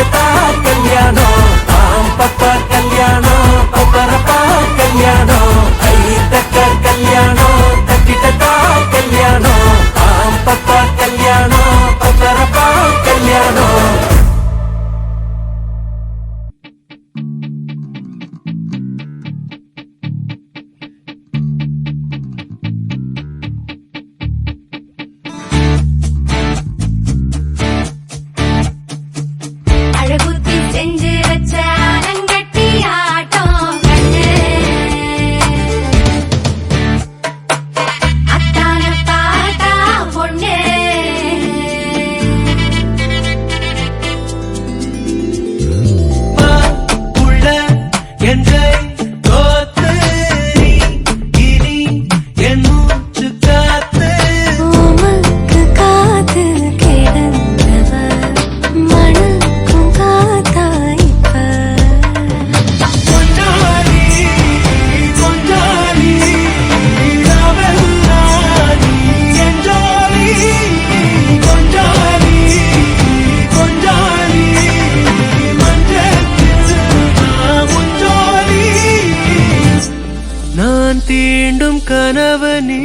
கனவு நீ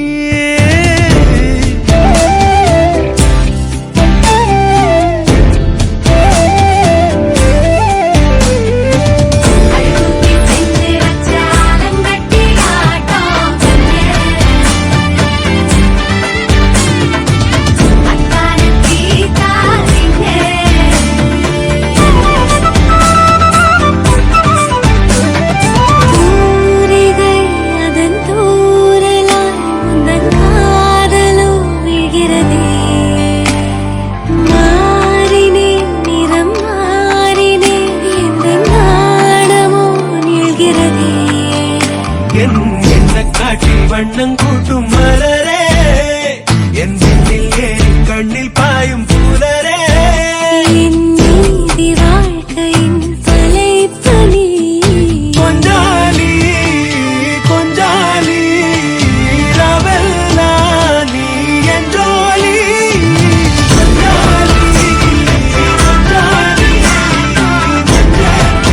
வண்ணம் கூட்டும் மலரே என் கண்ணில் ஏறி கண்ணில் பாயும் புலரே நீதி வாழ்க்கையின் தலைப்பணி கொஞ்சாலி கொஞ்சாலி ரவெல்லா நீ என் ஜோலி கொஞ்சாலி கொஞ்சாலி கொஞ்சாலி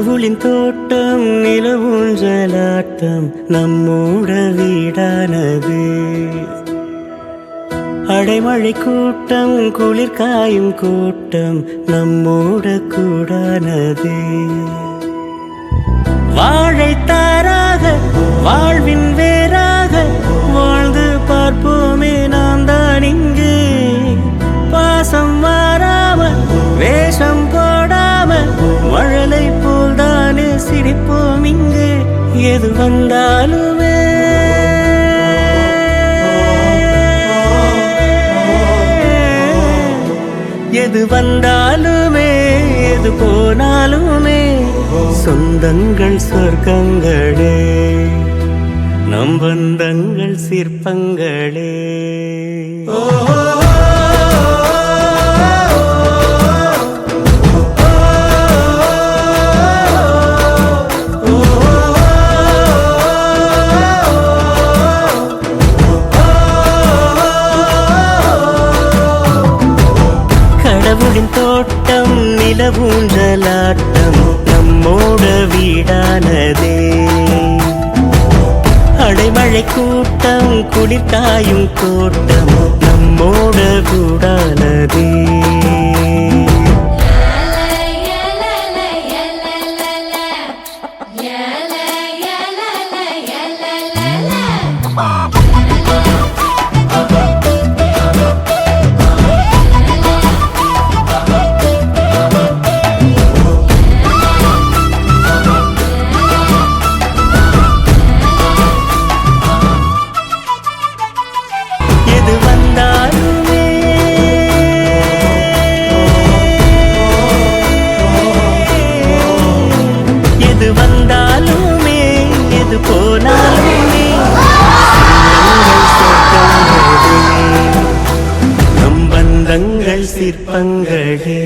கடவுளின் தோட்டம் நிலவூஞ்சலாட்டம் நம்மோட வீடானது அடைமழை கூட்டம் குளிர் காயும் கூட்டம் நம்மோட கூடானது வாழைத்தாராக வாழ்வின் வேறாக வாழ்ந்து பார்ப்போமே நாம் தான் இங்கு பாசம் மாறாம வேஷம் போடாம மழலை போல் தானே சிரிப்போம் இங்கு எது வந்தாலுமே எது வந்தாலுமே எது போனாலுமே சொந்தங்கள் சொர்க்கங்களே நம் பந்தங்கள் சிற்பங்களே கடவுளின் தோட்டம் நிலவூஞ்சலாட்டம் நம்மோட வீடானதே அடைமழை கூட்டம் குளிர் காயும் கூட்டம் நம்மோட கூடானதே சிற்பங்களே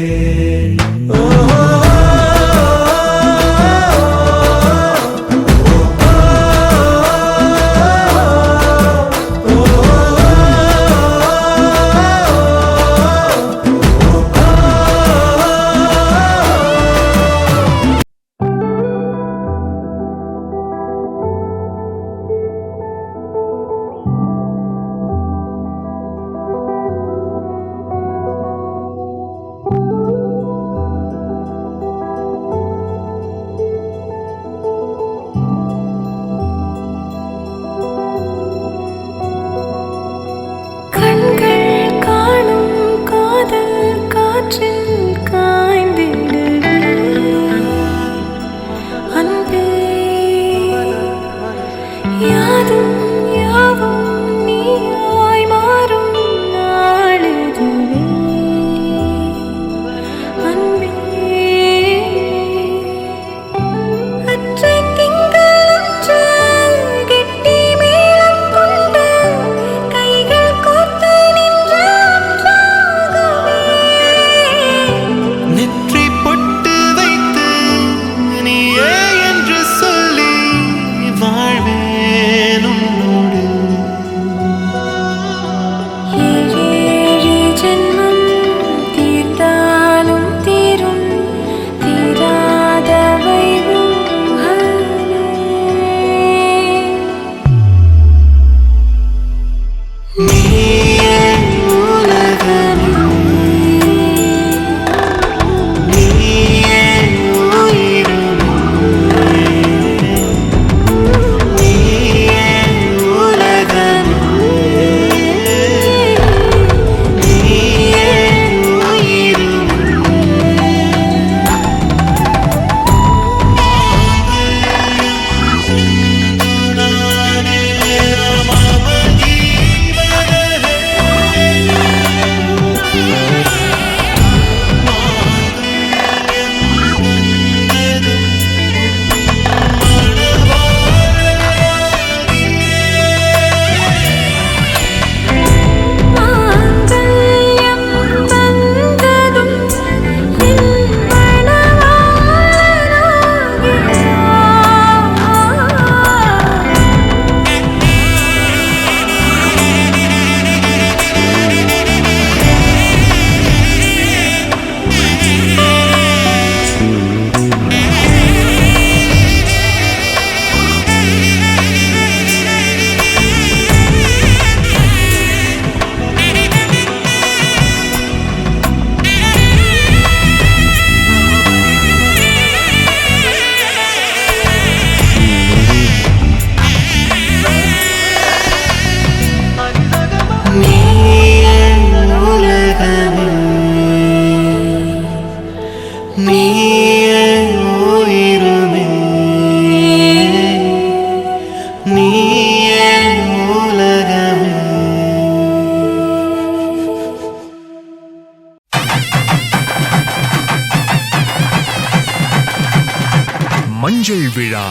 மஞ்சள் விழா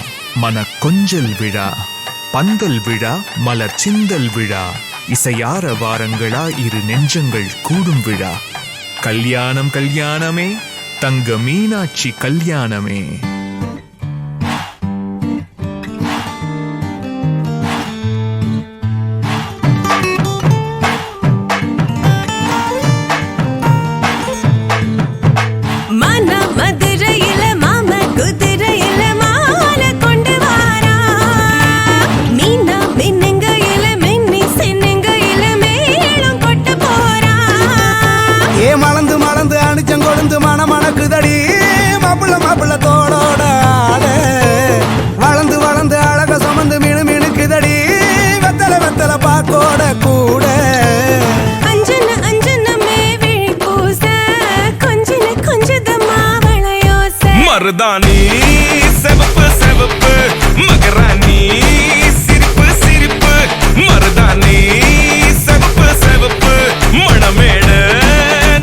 மன கொஞ்சல் விழா பந்தல் விழா மலர் சிந்தல் விழா இசையார வாரங்களா இரு நெஞ்சங்கள் கூடும் விழா கல்யாணம் கல்யாணமே தங்க மீனாட்சி கல்யாணமே. மணக்குதடி மாப்பிள்ள மாப்பிள்ள தோளோட ஆடு வளர்ந்து வளர்ந்து அழக சுமந்து மினு மினுக்குதடி வெத்தல வெத்தல பாக்கோட கூட அஞ்சன அஞ்சனமே விழி பூச கொஞ்சன கொஞ்சதமா வளையோச மருதாணி செவப்பு செவப்பு மகராணி சிரிப்பு சிரிப்பு மருதாணி செவப்பு செவப்பு மணமேட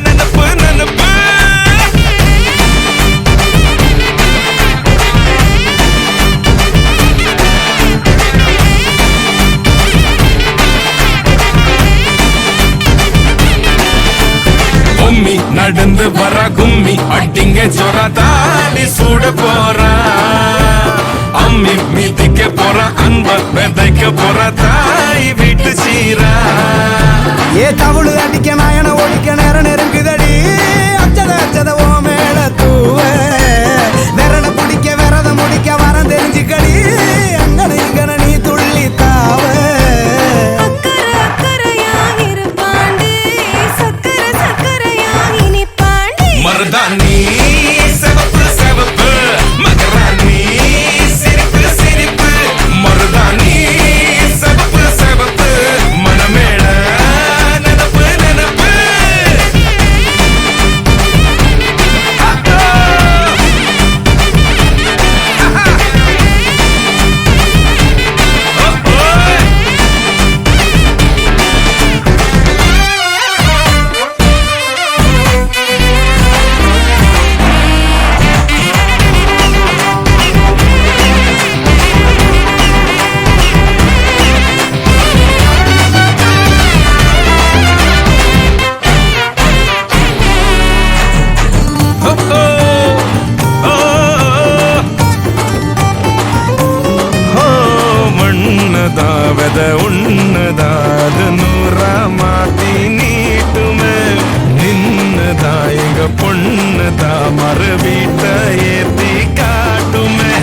நனப்பு நனப்பு நடந்து வர கும்மி அட்டிங்க சொர தாடி சூட போறா அம்மி மீதிக்க போற அன்ப விதைக்க போற தாய் வீட்டு சீரா ஏ தவுளு அடிக்க நாயன ஒடிக்க நேரம் நெருங்குதடி அச்சத அச்சத ஓ மேல தூவ விரட பிடிக்க விரத முடிக்க வரம் தெரிஞ்சுக்கடி அங்கன இங்கன நீ துள்ளி தாவ மருதாணி செவப்பு செவப்பு மகராணி சிரிப்பு சிரிப்பு மருதாணி செவப்பு செவப்பு மணமேட நனப்பு நனப்பு மண்ணதாவத உன்னதாது நூறா மாத்தி நீட்டுமே நின்னதா எங்க பொண்ணுதா மறு வீட்டை ஏத்தி காட்டுமே.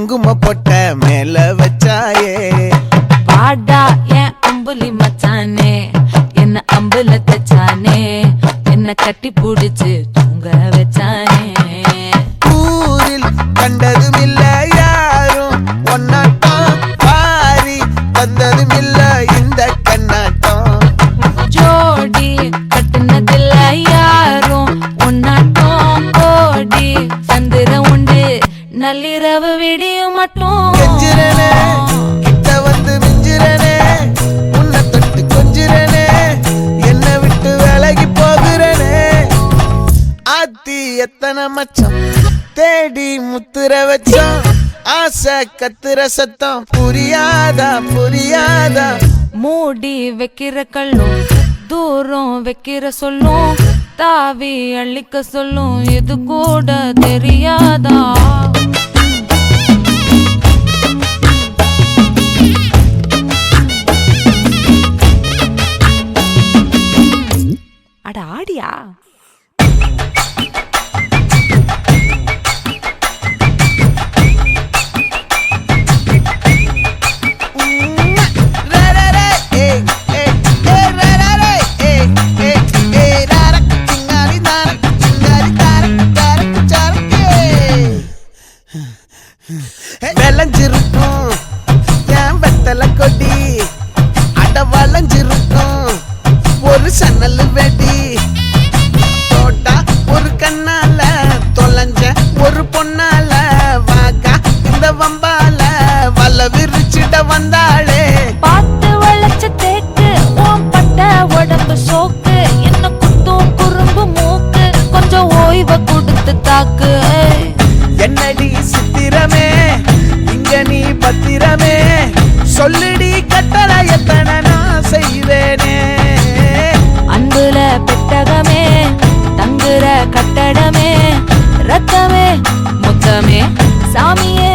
குங்கும பொட்ட மேல வச்சாயே பாடா என் அம்புலி மச்சானே என்ன அம்புல தச்சானே என்ன கட்டி புடிச்சு தூங்க வச்சானே ஊரில் கண்டதும் இல்ல யாரும் ஒன்னாட்டம் பாரி வந்ததும் இல்ல இந்த கண்ணாட்டம் ஜோடி கட்டுனதில்ல யாரும் ஒன்னாட்டம் கோடி சந்திர உண்டு நள்ளிரவு விடியும் மட்டும் கெஞ்சிரனே கிட்ட வந்து மிஞ்சிரனே உன்னை தொட்டு கொஞ்சிரனே என்ன விட்டு விலகி போகிறனே ஆத்தி எத்தனை மச்சம் தேடி முத்துற வச்சோம் ஆசை கத்துற சத்தம் புரியாதா புரியாதா மூடி வைக்கிற கல்லும் தூரம் வைக்கிற சொல்லும் தாவி அள்ளிக்க சொல்லும் இது கூட தெரியாதா அட ஆடியா விளைஞ்சிருக்கும் என் வெத்தலை கொடி அட வளைஞ்சிருக்கும் ஒரு சன்னல் வெடி தோட்டா ஒரு கண்ணால தொலைஞ்ச ஒரு பொண்ணால வாக்கா இந்த வம்பால வல்ல விரிச்சிட வந்தாளே பார்த்து வளைச்ச தேக்கு ஓம் பட்ட உடம்பு சோக்கு என்ன குத்தும் குறும்பு மூக்கு கொஞ்சம் ஓய்வை கொடுத்து தாக்கு என்னடி சித்திரமே இங்க நீ பத்திரமே சொல்லுடி கட்டளை எத்தனை நான் செய்வேனே அன்புல பெட்டகமே தங்குற கட்டடமே ரத்தமே முத்தமே சாமியே